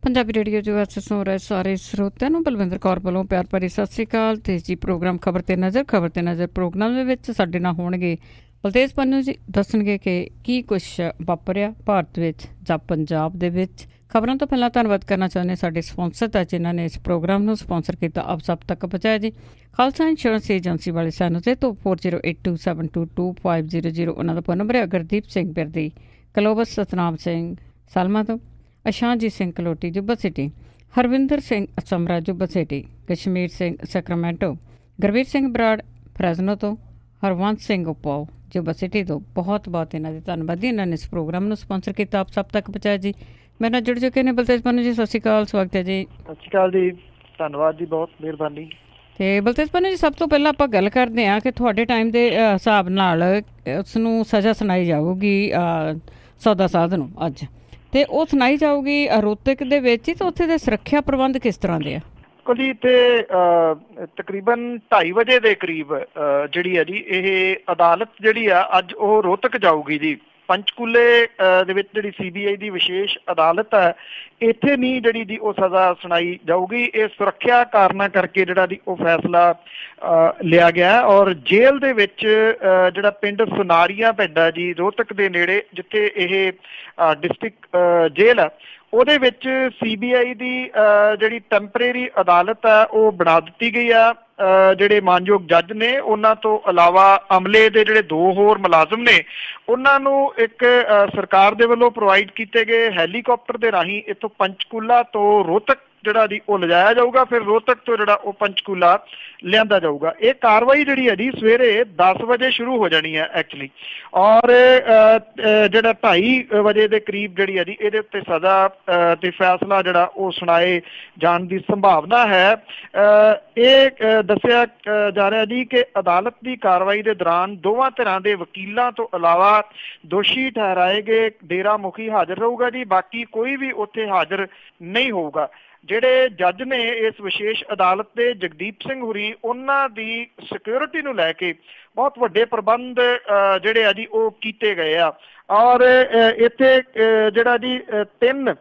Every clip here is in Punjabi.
ਪੰਜਾਬੀ ਰੇਡੀਓ ਜੋ ਅੱਜ ਸੁਣ ਰਹੇ ਸਾਰੇ ਸਰੋਤਿਆਂ ਨੂੰ ਬਲਵਿੰਦਰ ਕੌਰ ਵੱਲੋਂ ਪਿਆਰ ਭਰੀ ਸਤਿ ਸ੍ਰੀ ਅਕਾਲ। ਤੇ ਜੀ ਪ੍ਰੋਗਰਾਮ ਖਬਰ ਤੇ ਨਜ਼ਰ ਪ੍ਰੋਗਰਾਮ ਦੇ ਵਿੱਚ ਸਾਡੇ ਨਾਲ ਹੋਣਗੇ ਬਲਤੇਜ ਪੰਨੂ ਜੀ। ਦੱਸਣਗੇ ਕਿ ਕੀ ਕੁਛ ਵਾਪਰਿਆ ਭਾਰਤ ਵਿੱਚ ਜਾਂ ਪੰਜਾਬ ਦੇ ਵਿੱਚ। ਖਬਰਾਂ ਤੋਂ ਪਹਿਲਾਂ ਧੰਨਵਾਦ ਕਰਨਾ ਚਾਹੁੰਦੇ ਸਾਡੇ ਸਪਾਂਸਰ ਦਾ ਜਿਨ੍ਹਾਂ ਨੇ ਇਸ ਪ੍ਰੋਗਰਾਮ ਨੂੰ ਸਪਾਂਸਰ ਕੀਤਾ, ਆਪ ਸਭ ਤੱਕ ਪਹੁੰਚਾਇਆ ਜੀ। ਖਾਲਸਾ ਇੰਸ਼ੋਰੈਂਸ ਏਜੰਸੀ ਵਾਲੇ ਸਾਨੂੰ ਤੇ 4082722500 ਉਹਨਾਂ ਦਾ ਫੋਨ ਨੰਬਰ ਹੈ। ਗੁਰਦੀਪ ਸਿੰਘ ਬਿਰਦੀ, ਕਲੋਬਸ ਸਤਨਾਮ ਸਿੰਘ ਸਾਲਮਾ ਤੋਂ, ਅਸ਼ਾਂਜੀਤ ਸਿੰਘ ਕਲੋਟੀ ਜੁੱਬਾ ਸਿਟੀ, ਹਰਵਿੰਦਰ ਸਿੰਘ ਸਮਰਾ ਜੁੱਬਾ ਸਿਟੀ, ਕਸ਼ਮੀਰ ਸਿੰਘ ਸੈਕਰਾਮੈਂਟੋ, ਗੁਰਵੀਰ ਸਿੰਘ ਬਰਾੜ ਫਰੈਜ਼ਨੋ ਤੋਂ, ਹਰਵੰਤ ਸਿੰਘ ਉਪਾਓ ਜੁੱਬਾ ਸਿਟੀ ਤੋਂ। ਬਹੁਤ ਬਹੁਤ ਇਹਨਾਂ ਦੇ ਧੰਨਵਾਦ। ਇਹਨਾਂ ਨੇ ਇਸ ਪ੍ਰੋਗਰਾਮ ਨੂੰ ਸਪਾਂਸਰ ਕੀਤਾ, ਆਪ ਸਭ ਤੱਕ ਪਹੁੰਚਾਇਆ ਜੀ। ਮੇਰੇ ਨਾਲ ਜੁੜ ਚੁੱਕੇ ਨੇ ਬਲਤੇਜ ਪੰਨੂ ਜੀ। ਸਤਿ ਸ਼੍ਰੀ ਅਕਾਲ, ਸਵਾਗਤ ਹੈ ਜੀ। ਸਤਿ ਸ਼੍ਰੀ ਅਕਾਲ ਜੀ, ਧੰਨਵਾਦ ਜੀ, ਬਹੁਤ ਮਿਹਰਬਾਨੀ। ਅਤੇ ਬਲਤੇਜ ਪੰਨੂ ਜੀ, ਸਭ ਤੋਂ ਪਹਿਲਾਂ ਆਪਾਂ ਗੱਲ ਕਰਦੇ ਹਾਂ ਕਿ ਤੁਹਾਡੇ ਟਾਈਮ ਦੇ ਹਿਸਾਬ ਨਾਲ ਉਸ ਨੂੰ ਸਜ਼ਾ ਸੁਣਾਈ ਜਾਊਗੀ ਸੌਦਾ ਸਾਧ ਨੂੰ ਅੱਜ, ਅਤੇ ਉਹ ਸੁਣਾਈ ਜਾਊਗੀ ਰੋਹਤਕ ਦੇ ਵਿੱਚ ਹੀ। ਤਾਂ ਉੱਥੇ ਦੇ ਸੁਰੱਖਿਆ ਪ੍ਰਬੰਧ ਕਿਸ ਤਰ੍ਹਾਂ ਦੇ ਆ? ਜੀ ਇੱਥੇ ਤਕਰੀਬਨ 2:30 ਵਜੇ ਦੇ ਕਰੀਬ ਜਿਹੜੀ ਹੈ ਜੀ ਇਹ ਅਦਾਲਤ ਜਿਹੜੀ ਆ ਅੱਜ ਉਹ ਰੋਹਤਕ ਜਾਊਗੀ ਜੀ। ਪੰਚਕੂਲੇ ਦੇ ਵਿੱਚ ਜਿਹੜੀ CBI ਦੀ ਵਿਸ਼ੇਸ਼ ਅਦਾਲਤ ਹੈ, ਇੱਥੇ ਨਹੀਂ ਜਿਹੜੀ ਜੀ ਉਹ ਸਜ਼ਾ ਸੁਣਾਈ ਜਾਊਗੀ। ਇਹ ਸੁਰੱਖਿਆ ਕਾਰਨਾਂ ਕਰਕੇ ਜਿਹੜਾ ਜੀ ਉਹ ਫੈਸਲਾ ਲਿਆ ਗਿਆ। ਔਰ ਜੇਲ੍ਹ ਦੇ ਵਿੱਚ ਜਿਹੜਾ ਪਿੰਡ ਸੁਨਾਰੀਆ ਪਿੰਡ ਹੈ ਜੀ ਰੋਹਤਕ ਦੇ ਨੇੜੇ, ਜਿੱਥੇ ਇਹ ਡਿਸਟ੍ਰਿਕਟ ਜੇਲ੍ਹ ਹੈ, ਉਹਦੇ ਵਿੱਚ CBI ਦੀ ਜਿਹੜੀ ਟੈਂਪਰੇਰੀ ਅਦਾਲਤ ਹੈ ਉਹ ਬਣਾ ਦਿੱਤੀ ਗਈ ਆ। ਜਿਹੜੇ ਮਾਨਯੋਗ ਜੱਜ ਨੇ, ਉਹਨਾਂ ਤੋਂ ਇਲਾਵਾ ਅਮਲੇ ਦੇ ਜਿਹੜੇ 2 ਹੋਰ ਮੁਲਾਜ਼ਮ ਨੇ, ਉਹਨਾਂ ਨੂੰ ਇੱਕ ਸਰਕਾਰ ਦੇ ਵੱਲੋਂ ਪ੍ਰੋਵਾਈਡ ਕੀਤੇ ਗਏ ਹੈਲੀਕਾਪਟਰ ਦੇ ਰਾਹੀਂ ਇੱਥੋਂ ਪੰਚਕੂਲਾ ਤੋਂ ਰੋਹਤਕ ਜਿਹੜਾ ਜੀ ਉਹ ਲਿਜਾਇਆ ਜਾਊਗਾ। ਫਿਰ ਰੋਹਤਕ ਤੋਂ ਜਿਹੜਾ ਉਹ ਪੰਚਕੂਲਾ ਲਿਆਂਦਾ ਜਾਊਗਾ। ਇਹ ਕਾਰਵਾਈ ਜਿਹੜੀ ਹੈ ਜੀ ਸਵੇਰੇ 10 ਵਜੇ ਸ਼ੁਰੂ ਹੋ ਜਾਣੀ ਹੈ ਐਕਚੁਅਲੀ। ਔਰ ਜਿਹੜਾ 2:30 ਵਜੇ ਦੇ ਕਰੀਬ ਜਿਹੜੀ ਹੈ ਜੀ ਇਹਦੇ ਉੱਤੇ ਸਜ਼ਾ ਤੇ ਫੈਸਲਾ ਜਿਹੜਾ ਉਹ ਸੁਣਾਏ ਜਾਣ ਦੀ ਸੰਭਾਵਨਾ ਹੈ। ਇਹ ਦੱਸਿਆ ਜਾ ਰਿਹਾ ਜੀ ਕਿ ਅਦਾਲਤ ਦੀ ਕਾਰਵਾਈ ਦੇ ਦੌਰਾਨ ਦੋਵਾਂ ਧਿਰਾਂ ਦੇ ਵਕੀਲਾਂ ਤੋਂ ਇਲਾਵਾ ਦੋਸ਼ੀ ਠਹਿਰਾਏ ਗਏ ਡੇਰਾ ਮੁਖੀ ਹਾਜ਼ਰ ਰਹੂਗਾ ਜੀ। ਬਾਕੀ ਕੋਈ ਵੀ ਉੱਥੇ ਹਾਜ਼ਰ ਨਹੀਂ ਹੋਊਗਾ। ਜਿਹੜੇ ਜੱਜ ਨੇ ਇਸ ਵਿਸ਼ੇਸ਼ ਅਦਾਲਤ ਦੇ, ਜਗਦੀਪ ਸਿੰਘ ਹੁਰੀ, ਉਹਨਾਂ ਦੀ ਸਿਕਿਉਰਿਟੀ ਨੂੰ ਲੈ ਕੇ ਬਹੁਤ ਵੱਡੇ ਪ੍ਰਬੰਧ ਜਿਹੜੇ ਆ ਜੀ ਉਹ ਕੀਤੇ ਗਏ ਆ। ਔਰ ਇੱਥੇ ਜਿਹੜਾ ਜੀ 3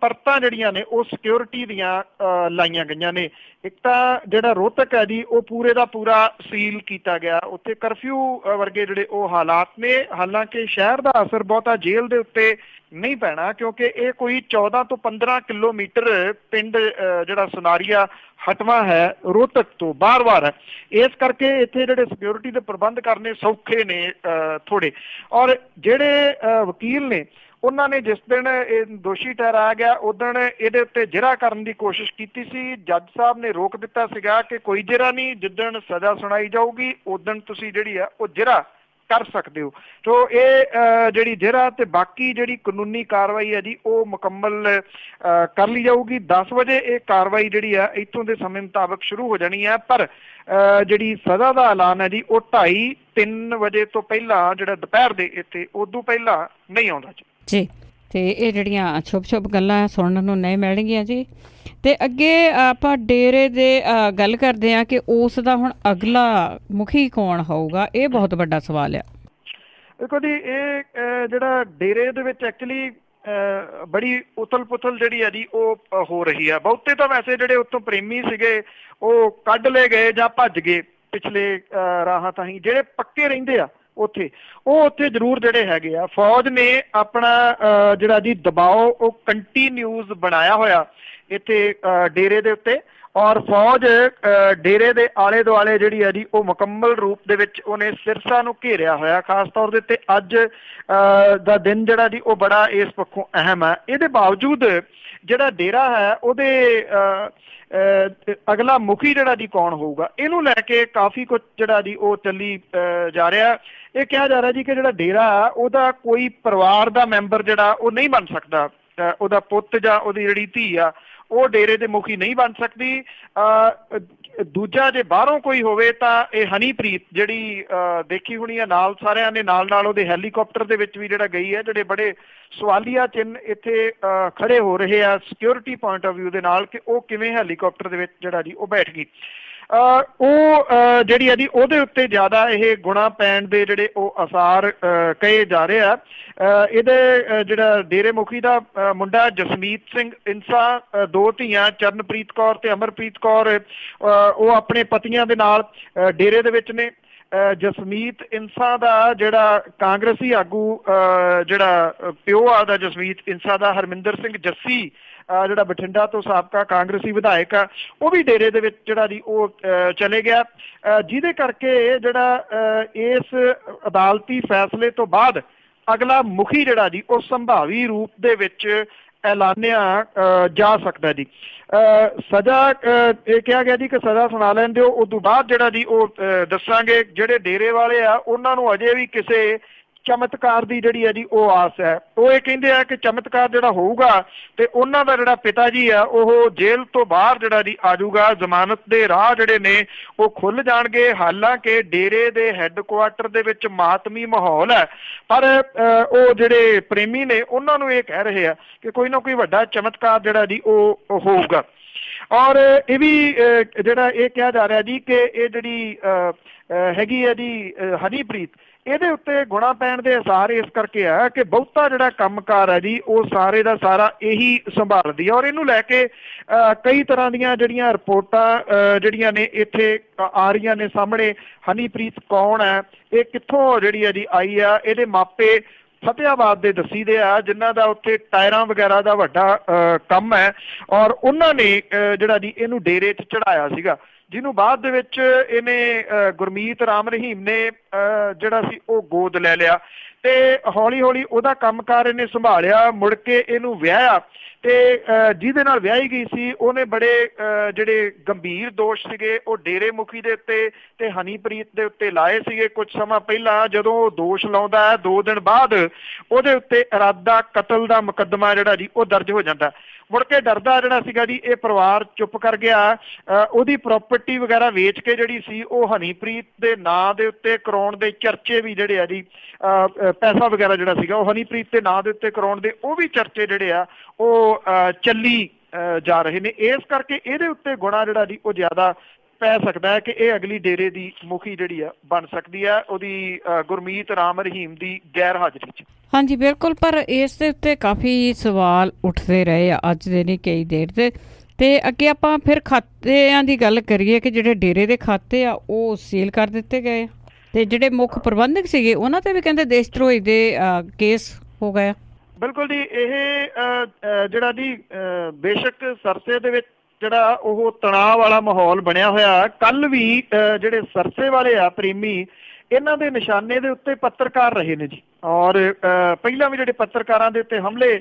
ਪਰਤਾਂ ਜਿਹੜੀਆਂ ਨੇ ਉਹ ਸਿਕਿਉਰਿਟੀ ਦੀਆਂ ਲਾਈਆਂ ਗਈਆਂ ਨੇ। ਇੱਕ ਤਾਂ ਜਿਹੜਾ ਰੋਹਤਕ ਹੈ ਜੀ ਉਹ ਪੂਰੇ ਦਾ ਪੂਰਾ ਸੀਲ ਕੀਤਾ ਗਿਆ। ਉੱਥੇ ਕਰਫਿਊ ਵਰਗੇ ਜਿਹੜੇ ਉਹ ਹਾਲਾਤ ਨੇ। ਹਾਲਾਂਕਿ ਸ਼ਹਿਰ ਦਾ ਅਸਰ ਬਹੁਤਾ ਜੇਲ੍ਹ ਦੇ ਉੱਤੇ ਨਹੀਂ ਪੈਣਾ, ਕਿਉਂਕਿ ਇਹ ਕੋਈ 14 ਤੋਂ 15 ਕਿਲੋਮੀਟਰ ਪਿੰਡ ਜਿਹੜਾ ਸੁਨਾਰੀਆ ਹਟਵਾ ਹੈ ਰੋਹਤਕ ਤੋਂ, ਬਾਰ-ਬਾਰ ਹੈ। ਇਸ ਕਰਕੇ ਇੱਥੇ ਜਿਹੜੇ ਸਿਕਿਉਰਿਟੀ ਦੇ ਪ੍ਰਬੰਧ ਕਰਨੇ ਸੌਖੇ ਨੇ ਥੋੜ੍ਹੇ। ਔਰ ਜਿਹੜੇ ਵਕੀਲ ਨੇ, ਉਹਨਾਂ ਨੇ ਜਿਸ ਦਿਨ ਇਹ ਦੋਸ਼ੀ ਠਹਿਰਾਇਆ ਗਿਆ ਉਦਣ ਇਹਦੇ ਉੱਤੇ ਜਿਰਾ ਕਰਨ ਦੀ ਕੋਸ਼ਿਸ਼ ਕੀਤੀ ਸੀ। ਜੱਜ ਸਾਹਿਬ ਨੇ ਰੋਕ ਦਿੱਤਾ ਸੀਗਾ ਕਿ ਕੋਈ ਜਿਰਾ ਨਹੀਂ, ਜਿੱਦਣ ਸਜ਼ਾ ਸੁਣਾਈ ਜਾਊਗੀ ਉਦਣ ਤੁਸੀਂ ਜਿਹੜੀ ਆ ਉਹ ਜਿਰਾ ਕਰ ਸਕਦੇ ਹੋ। ਸੋ ਇਹ ਜਿਹੜੀ ਜਿਰਾ ਤੇ ਬਾਕੀ ਜਿਹੜੀ ਕਾਨੂੰਨੀ ਕਾਰਵਾਈ ਹੈ ਜੀ ਉਹ ਮੁਕੰਮਲ ਕਰ ਲਈ ਜਾਊਗੀ। 10 ਵਜੇ ਇਹ ਕਾਰਵਾਈ ਜਿਹੜੀ ਆ ਇੱਥੋਂ ਦੇ ਸਮੇਂ ਮੁਤਾਬਕ ਸ਼ੁਰੂ ਹੋ ਜਾਣੀ ਹੈ। ਪਰ ਜਿਹੜੀ ਸਜ਼ਾ ਦਾ ਐਲਾਨ ਹੈ ਜੀ ਉਹ 2:30-3 ਵਜੇ ਤੋਂ ਪਹਿਲਾਂ, ਜਿਹੜਾ ਦੁਪਹਿਰ ਦੇ ਇੱਥੇ, ਉਦੋਂ ਪਹਿਲਾਂ ਨਹੀਂ ਆਉਂਦਾ ਜੀ। ਅਤੇ ਇਹ ਜਿਹੜੀਆਂ ਛੁਪ ਗੱਲਾਂ ਸੁਣਨ ਨੂੰ ਨਹੀਂ ਮਿਲਣਗੀਆਂ ਜੀ। ਅਤੇ ਅੱਗੇ ਆਪਾਂ ਡੇਰੇ ਦੇ ਗੱਲ ਕਰਦੇ ਹਾਂ ਕਿ ਉਸ ਦਾ ਹੁਣ ਅਗਲਾ ਮੁਖੀ ਕੌਣ ਹੋਊਗਾ। ਇਹ ਬਹੁਤ ਵੱਡਾ ਸਵਾਲ ਆ। ਦੇਖੋ ਜੀ, ਇਹ ਜਿਹੜਾ ਡੇਰੇ ਦੇ ਵਿੱਚ ਐਕਚੁਅਲੀ ਬੜੀ ਉਥਲ ਪੁਥਲ ਜਿਹੜੀ ਹੈ ਜੀ ਉਹ ਹੋ ਰਹੀ ਆ। ਬਹੁਤੇ ਤਾਂ ਵੈਸੇ ਜਿਹੜੇ ਉੱਥੋਂ ਪ੍ਰੇਮੀ ਸੀਗੇ ਉਹ ਕੱਢ ਲਏ ਗਏ ਜਾਂ ਭੱਜ ਗਏ ਪਿਛਲੇ ਰਾਹਾਂ ਤਾਹੀਂ। ਜਿਹੜੇ ਪੱਕੇ ਰਹਿੰਦੇ ਆ ਉੱਥੇ, ਉਹ ਉੱਥੇ ਜ਼ਰੂਰ ਜਿਹੜੇ ਹੈਗੇ ਆ। ਫੌਜ ਨੇ ਆਪਣਾ ਜਿਹੜਾ ਜੀ ਦਬਾਓ ਉਹ ਕੰਟੀਨਿਊਸ ਬਣਾਇਆ ਹੋਇਆ ਇੱਥੇ ਡੇਰੇ ਦੇ ਉੱਤੇ। ਔਰ ਫੌਜ ਡੇਰੇ ਦੇ ਆਲੇ ਦੁਆਲੇ ਜਿਹੜੀ ਹੈ ਜੀ ਉਹ ਮੁਕੰਮਲ ਰੂਪ ਦੇ ਵਿੱਚ ਉਹਨੇ ਸਿਰਸਾ ਨੂੰ ਘੇਰਿਆ ਹੋਇਆ। ਖਾਸ ਤੌਰ ਦੇ ਉੱਤੇ ਅੱਜ ਦਾ ਦਿਨ ਜਿਹੜਾ ਜੀ ਉਹ ਬੜਾ ਇਸ ਪੱਖੋਂ ਅਹਿਮ ਹੈ। ਇਹਦੇ ਬਾਵਜੂਦ ਜਿਹੜਾ ਡੇਰਾ ਹੈ ਉਹਦੇ ਅਗਲਾ ਮੁਖੀ ਜਿਹੜਾ ਜੀ ਕੌਣ ਹੋਊਗਾ, ਇਹਨੂੰ ਲੈ ਕੇ ਕਾਫੀ ਕੁਝ ਜਿਹੜਾ ਜੀ ਉਹ ਚੱਲੀ ਜਾ ਰਿਹਾ। ਇਹ ਕਿਹਾ ਜਾ ਰਿਹਾ ਜੀ ਕਿ ਜਿਹੜਾ ਡੇਰਾ ਉਹਦਾ ਕੋਈ ਪਰਿਵਾਰ ਦਾ ਮੈਂਬਰ ਜਿਹੜਾ ਉਹ ਨਹੀਂ ਬਣ ਸਕਦਾ। ਉਹਦਾ ਪੁੱਤ ਜਾਂ ਉਹਦੀ ਜਿਹੜੀ ਧੀ ਆ ਉਹ ਡੇਰੇ ਦੇ ਮੁਖੀ ਨਹੀਂ ਬਣ ਸਕਦੀ। ਦੂਜਾ ਜੇ ਬਾਹਰੋਂ ਕੋਈ ਹੋਵੇ ਤਾਂ ਇਹ ਹਨੀਪ੍ਰੀਤ ਜਿਹੜੀ ਦੇਖੀ ਹੋਣੀ ਆ, ਨਾਲ ਸਾਰਿਆਂ ਨੇ ਨਾਲ ਉਹਦੇ ਹੈਲੀਕਾਪਟਰ ਦੇ ਵਿੱਚ ਵੀ ਜਿਹੜਾ ਗਈ ਹੈ। ਜਿਹੜੇ ਬੜੇ ਸਵਾਲੀਆ ਚਿੰਨ੍ਹ ਇੱਥੇ ਖੜੇ ਹੋ ਰਹੇ ਆ ਸਿਕਿਉਰਿਟੀ ਪੁਆਇੰਟ ਆਫ ਵਿਊ ਦੇ ਨਾਲ ਕਿ ਉਹ ਕਿਵੇਂ ਹੈਲੀਕਾਪਟਰ ਦੇ ਵਿੱਚ ਜਿਹੜਾ ਜੀ ਉਹ ਬੈਠ ਗਈ। ਉਹ ਜਿਹੜੀ ਆ ਜੀ ਉਹਦੇ ਉੱਤੇ ਜ਼ਿਆਦਾ ਇਹ ਗੁਣਾ ਪੈਣ ਦੇ ਜਿਹੜੇ ਉਹ ਆਸਾਰ ਕਹੇ ਜਾ ਰਹੇ ਆ। ਇਹਦੇ ਜਿਹੜਾ ਡੇਰੇ ਮੁਖੀ ਦਾ ਮੁੰਡਾ ਜਸਮੀਤ ਸਿੰਘ ਇੰਸਾ, 2 ਧੀਆਂ ਚਰਨਪ੍ਰੀਤ ਕੌਰ ਤੇ ਅਮਰਪ੍ਰੀਤ ਕੌਰ, ਉਹ ਆਪਣੇ ਪਤੀਆਂ ਦੇ ਨਾਲ ਡੇਰੇ ਦੇ ਵਿੱਚ ਨੇ। ਜਸਮੀਤ ਇੰਸਾ ਦਾ ਜਿਹੜਾ ਕਾਂਗਰਸੀ ਆਗੂ ਜਿਹੜਾ ਪਿਓ ਆ ਦਾ ਜਸਮੀਤ ਇੰਸਾ ਦਾ, ਹਰਮਿੰਦਰ ਸਿੰਘ ਜੱਸੀ ਜਿਹੜਾ ਬਠਿੰਡਾ ਤੋਂ ਸਾਬਕਾ ਕਾਂਗਰਸੀ ਵਿਧਾਇਕ ਆ, ਉਹ ਵੀ ਡੇਰੇ ਦੇ ਵਿੱਚ ਜਿਹੜਾ ਜੀ ਉਹ ਚਲੇ ਗਿਆ, ਜਿਹਦੇ ਕਰਕੇ ਜਿਹੜਾ ਇਸ ਅਦਾਲਤੀ ਫੈਸਲੇ ਤੋਂ ਬਾਅਦ ਅਗਲਾ ਮੁਖੀ ਜਿਹੜਾ ਜੀ ਉਹ ਸੰਭਾਵੀ ਰੂਪ ਦੇ ਵਿੱਚ ਐਲਾਨਿਆ ਜਾ ਸਕਦਾ ਜੀ। ਸਜ਼ਾ ਇਹ ਕਿਹਾ ਗਿਆ ਜੀ ਕਿ ਸਜ਼ਾ ਸੁਣਾ ਲੈਣ ਦਿਓ, ਉਸ ਤੋਂ ਬਾਅਦ ਜਿਹੜਾ ਜੀ ਉਹ ਦੱਸਾਂਗੇ। ਜਿਹੜੇ ਡੇਰੇ ਵਾਲੇ ਆ ਉਹਨਾਂ ਨੂੰ ਅਜੇ ਵੀ ਕਿਸੇ ਚਮਤਕਾਰ ਦੀ ਜਿਹੜੀ ਹੈ ਜੀ ਉਹ ਆਸ ਹੈ। ਉਹ ਇਹ ਕਹਿੰਦੇ ਆ ਕਿ ਚਮਤਕਾਰ ਜਿਹੜਾ ਹੋਊਗਾ ਤੇ ਉਹਨਾਂ ਦਾ ਜਿਹੜਾ ਪਿਤਾ ਜੀ ਆ ਉਹ ਜੇਲ੍ਹ ਤੋਂ ਬਾਹਰ ਜਿਹੜਾ ਜੀ ਆ ਜਾਊਗਾ, ਜ਼ਮਾਨਤ ਦੇ ਰਾਹ ਜਿਹੜੇ ਨੇ ਉਹ ਖੁੱਲ ਜਾਣਗੇ। ਹਾਲਾਂਕਿ ਡੇਰੇ ਦੇ ਹੈੱਡਕੁਆਟਰ ਦੇ ਵਿੱਚ ਮਾਤਮੀ ਮਾਹੌਲ ਹੈ, ਪਰ ਉਹ ਜਿਹੜੇ ਪ੍ਰੇਮੀ ਨੇ ਉਹਨਾਂ ਨੂੰ ਇਹ ਕਹਿ ਰਹੇ ਆ ਕਿ ਕੋਈ ਨਾ ਕੋਈ ਵੱਡਾ ਚਮਤਕਾਰ ਜਿਹੜਾ ਜੀ ਉਹ ਹੋਊਗਾ। ਔਰ ਇਹ ਵੀ ਜਿਹੜਾ ਇਹ ਕਿਹਾ ਜਾ ਰਿਹਾ ਜੀ ਕਿ ਇਹ ਜਿਹੜੀ ਹੈਗੀ ਹੈ ਜੀ ਹਨੀਪ੍ਰੀਤ, ਇਹਦੇ ਉੱਤੇ ਗੁਣਾ ਪੈਣ ਦੇ ਆਸਾਰ ਇਸ ਕਰਕੇ ਆ ਕਿ ਬਹੁਤਾ ਜਿਹੜਾ ਕੰਮਕਾਰ ਹੈ ਜੀ ਉਹ ਸਾਰੇ ਦਾ ਸਾਰਾ ਇਹੀ ਸੰਭਾਲਦੀ ਹੈ। ਔਰ ਇਹਨੂੰ ਲੈ ਕੇ ਕਈ ਤਰ੍ਹਾਂ ਦੀਆਂ ਜਿਹੜੀਆਂ ਰਿਪੋਰਟਾਂ ਜਿਹੜੀਆਂ ਨੇ ਇੱਥੇ ਆ ਰਹੀਆਂ ਨੇ ਸਾਹਮਣੇ। ਹਨੀਪ੍ਰੀਤ ਕੌਣ ਹੈ, ਇਹ ਕਿੱਥੋਂ ਜਿਹੜੀ ਹੈ ਜੀ ਆਈ ਆ, ਇਹਦੇ ਮਾਪੇ ਫਤਿਆਬਾਦ ਦੇ ਦੱਸੀਦੇ ਆ ਜਿਨ੍ਹਾਂ ਦਾ ਉੱਥੇ ਟਾਇਰਾਂ ਵਗੈਰਾ ਦਾ ਵੱਡਾ ਕੰਮ ਹੈ। ਔਰ ਉਹਨਾਂ ਨੇ ਜਿਹੜਾ ਜੀ ਇਹਨੂੰ ਡੇਰੇ 'ਚ ਚੜਾਇਆ ਸੀਗਾ, ਜਿਹਨੂੰ ਬਾਅਦ ਦੇ ਵਿੱਚ ਇਹਨੇ ਗੁਰਮੀਤ ਰਾਮ ਰਹੀਮ ਨੇ ਜਿਹੜਾ ਸੀ ਉਹ ਗੋਦ ਲੈ ਲਿਆ ਤੇ ਹੌਲੀ ਹੌਲੀ ਉਹਦਾ ਕੰਮਕਾਰ ਇਹਨੇ ਸੰਭਾਲਿਆ। ਮੁੜ ਕੇ ਇਹਨੂੰ ਵਿਆਹਿਆ ਤੇ ਜਿਹਦੇ ਨਾਲ ਵਿਆਹੀ ਗਈ ਸੀ ਉਹਨੇ ਬੜੇ ਜਿਹੜੇ ਗੰਭੀਰ ਦੋਸ਼ ਸੀਗੇ ਉਹ ਡੇਰੇ ਮੁਖੀ ਦੇ ਉੱਤੇ ਤੇ ਹਨੀਪ੍ਰੀਤ ਦੇ ਉੱਤੇ ਲਾਏ ਸੀਗੇ। ਕੁਝ ਸਮਾਂ ਪਹਿਲਾਂ ਜਦੋਂ ਉਹ ਦੋਸ਼ ਲਾਉਂਦਾ ਹੈ, 2 ਦਿਨ ਬਾਅਦ ਉਹਦੇ ਉੱਤੇ ਇਰਾਦਾ ਕਤਲ ਦਾ ਮੁਕੱਦਮਾ ਜਿਹੜਾ ਜੀ ਉਹ ਦਰਜ ਹੋ ਜਾਂਦਾ। ਮੁੜ ਕੇ ਡਰਦਾ ਜਿਹੜਾ ਸੀਗਾ ਜੀ ਇਹ ਪਰਿਵਾਰ ਚੁੱਪ ਕਰ ਗਿਆ। ਉਹਦੀ ਪ੍ਰਾਪਰਟੀ ਵਗੈਰਾ ਵੇਚ ਕੇ ਜਿਹੜੀ ਸੀ ਉਹ ਹਨੀਪ੍ਰੀਤ ਦੇ ਨਾਂ ਦੇ ਉੱਤੇ ਕਰਾਉਣ ਦੇ ਚਰਚੇ ਵੀ ਜਿਹੜੇ ਆ ਜੀ, ਪੈਸਾ ਵਗੈਰਾ ਜਿਹੜਾ ਸੀਗਾ ਉਹ ਹਨੀਪ੍ਰੀਤ ਦੇ ਨਾਂ ਦੇ ਉੱਤੇ ਕਰਾਉਣ ਦੇ ਉਹ ਵੀ ਚਰਚੇ ਜਿਹੜੇ ਆ ਉਹ ਚੱਲੀ ਜਾ ਰਹੇ ਨੇ। ਇਸ ਕਰਕੇ ਇਹਦੇ ਉੱਤੇ ਗੁਣਾ ਜਿਹੜਾ ਜੀ ਉਹ ਜ਼ਿਆਦਾ ਪੈ ਸਕਦਾ ਹੈ ਕਿ ਇਹ ਅਗਲੀ ਡੇਰੇ ਦੀ ਮੁਖੀ ਜਿਹੜੀ ਆ ਬਣ ਸਕਦੀ ਹੈ ਉਹਦੀ ਗੁਰਮੀਤ ਰਾਮ ਰਹੀਮ ਦੀ ਗੈਰ ਹਾਜ਼ਰੀ 'ਚ। ਹਾਂਜੀ ਬਿਲਕੁਲ, ਪਰ ਇਸ ਦੇ ਉੱਤੇ ਕਾਫੀ ਸਵਾਲ ਉੱਠਦੇ ਰਹੇ ਆ ਅੱਜ ਦੇ ਨਹੀਂ ਕਈ ਦੇਰ ਦੇ। ਤੇ ਅੱਗੇ ਆਪਾਂ ਫਿਰ ਖਾਤਿਆਂ ਦੀ ਗੱਲ ਕਰੀਏ ਕਿ ਜਿਹੜੇ ਡੇਰੇ ਦੇ ਖਾਤੇ ਆ ਉਹ ਸੀਲ ਕਰ ਦਿੱਤੇ ਗਏ ਤੇ ਜਿਹੜੇ ਮੁੱਖ ਪ੍ਰਬੰਧਕ ਸੀਗੇ ਉਹਨਾਂ ਤੇ ਵੀ ਕਹਿੰਦੇ ਦੇਸ਼ ਧਰੋਹੀ ਦੇ ਕੇਸ ਹੋ ਗਿਆ। ਬਿਲਕੁਲ ਜੀ, ਇਹ ਜਿਹੜਾ ਜੀ ਬੇਸ਼ੱਕ ਸਰਸੇ ਦੇ ਵਿੱਚ ਜਿਹੜਾ ਉਹ ਤਣਾਅ ਵਾਲਾ ਮਾਹੌਲ ਬਣਿਆ ਹੋਇਆ। ਕੱਲ ਵੀ ਜਿਹੜੇ ਸਰਸੇ ਵਾਲੇ ਆ ਪ੍ਰੇਮੀ, ਇਹਨਾਂ ਦੇ ਨਿਸ਼ਾਨੇ ਦੇ ਉੱਤੇ ਪੱਤਰਕਾਰ ਰਹੇ ਨੇ ਜੀ। ਔਰ ਪਹਿਲਾਂ ਵੀ ਜਿਹੜੇ ਪੱਤਰਕਾਰਾਂ ਦੇ ਉੱਤੇ ਹਮਲੇ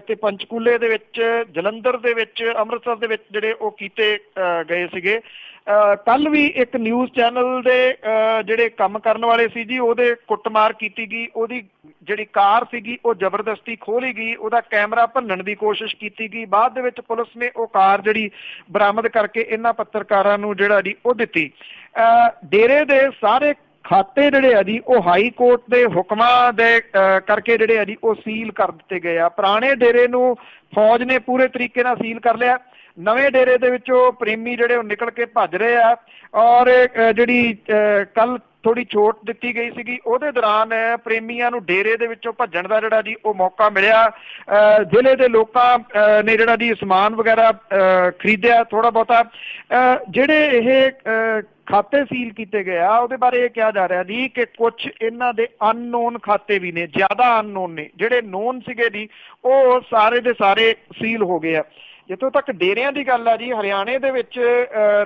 ਤੇ ਪੰਚਕੂਲੇ ਦੇ ਵਿੱਚ, ਜਲੰਧਰ ਦੇ ਵਿੱਚ, ਅੰਮ੍ਰਿਤਸਰ ਦੇ ਵਿੱਚ ਜਿਹੜੇ ਉਹ ਕੀਤੇ ਗਏ ਸੀਗੇ। ਕੱਲ ਵੀ ਇੱਕ ਨਿਊਜ਼ ਚੈਨਲ ਦੇ ਜਿਹੜੇ ਕੰਮ ਕਰਨ ਵਾਲੇ ਸੀ ਜੀ ਉਹਦੇ ਕੁੱਟਮਾਰ ਕੀਤੀ ਗਈ, ਉਹਦੀ ਜਿਹੜੀ ਕਾਰ ਸੀਗੀ ਉਹ ਜ਼ਬਰਦਸਤੀ ਖੋਲੀ ਗਈ, ਉਹਦਾ ਕੈਮਰਾ ਭੰਨਣ ਦੀ ਕੋਸ਼ਿਸ਼ ਕੀਤੀ ਗਈ। ਬਾਅਦ ਦੇ ਵਿੱਚ ਪੁਲਿਸ ਨੇ ਉਹ ਕਾਰ ਜਿਹੜੀ ਬਰਾਮਦ ਕਰਕੇ ਇਹਨਾਂ ਪੱਤਰਕਾਰਾਂ ਨੂੰ ਜਿਹੜਾ ਜੀ ਉਹ ਦਿੱਤੀ। ਡੇਰੇ ਦੇ ਸਾਰੇ ਖਾਤੇ ਜਿਹੜੇ ਆ ਜੀ ਉਹ ਹਾਈ ਕੋਰਟ ਦੇ ਹੁਕਮਾਂ ਦੇ ਕਰਕੇ ਜਿਹੜੇ ਆ ਜੀ ਉਹ ਸੀਲ ਕਰ ਦਿੱਤੇ ਗਏ ਆ। ਪੁਰਾਣੇ ਡੇਰੇ ਨੂੰ ਫੌਜ ਨੇ ਪੂਰੇ ਤਰੀਕੇ ਨਾਲ ਸੀਲ ਕਰ ਲਿਆ। ਨਵੇਂ ਡੇਰੇ ਦੇ ਵਿੱਚੋਂ ਪ੍ਰੇਮੀ ਜਿਹੜੇ ਉਹ ਨਿਕਲ ਕੇ ਭੱਜ ਰਹੇ ਆ। ਔਰ ਜਿਹੜੀ ਕੱਲ ਥੋੜੀ ਛੋਟ ਦਿੱਤੀ ਗਈ ਸੀਗੀ ਉਹਦੇ ਦੌਰਾਨ ਪ੍ਰੇਮੀਆਂ ਨੂੰ ਡੇਰੇ ਦੇ ਵਿੱਚੋਂ ਭੱਜਣ ਦਾ ਜਿਹੜਾ ਜੀ ਉਹ ਮੌਕਾ ਮਿਲਿਆ। ਜ਼ਿਲ੍ਹੇ ਦੇ ਲੋਕਾਂ ਨੇ ਜਿਹੜਾ ਜੀ ਸਮਾਨ ਵਗੈਰਾ ਖਰੀਦਿਆ ਥੋੜਾ ਬਹੁਤਾ। ਜਿਹੜੇ ਇਹ ਖਾਤੇ ਸੀਲ ਕੀਤੇ ਗਏ ਆ ਉਹਦੇ ਬਾਰੇ ਇਹ ਕਿਹਾ ਜਾ ਰਿਹਾ ਜੀ ਕਿ ਕੁਝ ਇਹਨਾਂ ਦੇ ਅਨਨੋਨ ਖਾਤੇ ਵੀ ਨੇ, ਜ਼ਿਆਦਾ ਅਨਨੋਨ ਨੇ। ਜਿਹੜੇ ਨੋਨ ਸੀਗੇ ਜੀ ਉਹ ਸਾਰੇ ਦੇ ਸਾਰੇ ਸੀਲ ਹੋ ਗਏ ਆ। ਜਿੱਥੋਂ ਤੱਕ ਡੇਰਿਆਂ ਦੀ ਗੱਲ ਆ ਜੀ, ਹਰਿਆਣੇ ਦੇ ਵਿੱਚ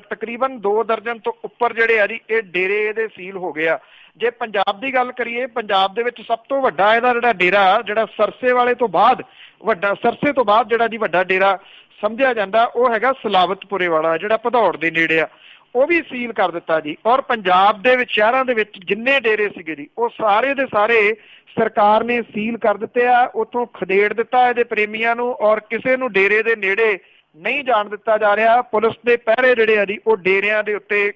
ਤਕਰੀਬਨ 2 ਦਰਜਨ ਤੋਂ ਉੱਪਰ ਜਿਹੜੇ ਆ ਜੀ ਇਹ ਡੇਰੇ ਇਹਦੇ ਸੀਲ ਹੋ ਗਏ ਆ। ਜੇ ਪੰਜਾਬ ਦੀ ਗੱਲ ਕਰੀਏ, ਪੰਜਾਬ ਦੇ ਵਿੱਚ ਸਭ ਤੋਂ ਵੱਡਾ ਇਹਦਾ ਜਿਹੜਾ ਡੇਰਾ, ਜਿਹੜਾ ਸਰਸੇ ਵਾਲੇ ਤੋਂ ਬਾਅਦ ਵੱਡਾ, ਸਰਸੇ ਤੋਂ ਬਾਅਦ ਜਿਹੜਾ ਜੀ ਵੱਡਾ ਡੇਰਾ ਸਮਝਿਆ ਜਾਂਦਾ ਉਹ ਹੈਗਾ ਸਲਾਵਤਪੁਰੇ ਵਾਲਾ, ਜਿਹੜਾ ਭਦੌੜ ਦੇ ਨੇੜੇ ਆ। ਉਹ ਵੀ ਸੀਲ ਕਰ ਦਿੱਤਾ ਜੀ। ਔਰ ਪੰਜਾਬ ਦੇ ਵਿੱਚ ਸ਼ਹਿਰਾਂ ਦੇ ਵਿੱਚ ਜਿੰਨੇ ਡੇਰੇ ਸੀਗੇ ਜੀ ਉਹ ਸਾਰੇ ਦੇ ਸਾਰੇ ਸਰਕਾਰ ਨੇ ਸੀਲ ਕਰ ਦਿੱਤੇ ਆ। ਉੱਥੋਂ ਖਦੇੜ ਦਿੱਤਾ ਇਹਦੇ ਪ੍ਰੇਮੀਆਂ ਨੂੰ ਔਰ ਕਿਸੇ ਨੂੰ ਡੇਰੇ ਦੇ ਨੇੜੇ ਨਹੀਂ ਜਾਣ ਦਿੱਤਾ ਜਾ ਰਿਹਾ। ਪੁਲਿਸ ਦੇ ਪਹਿਰੇ ਜਿਹੜੇ ਆ ਜੀ ਉਹ ਡੇਰਿਆਂ ਦੇ ਉੱਤੇ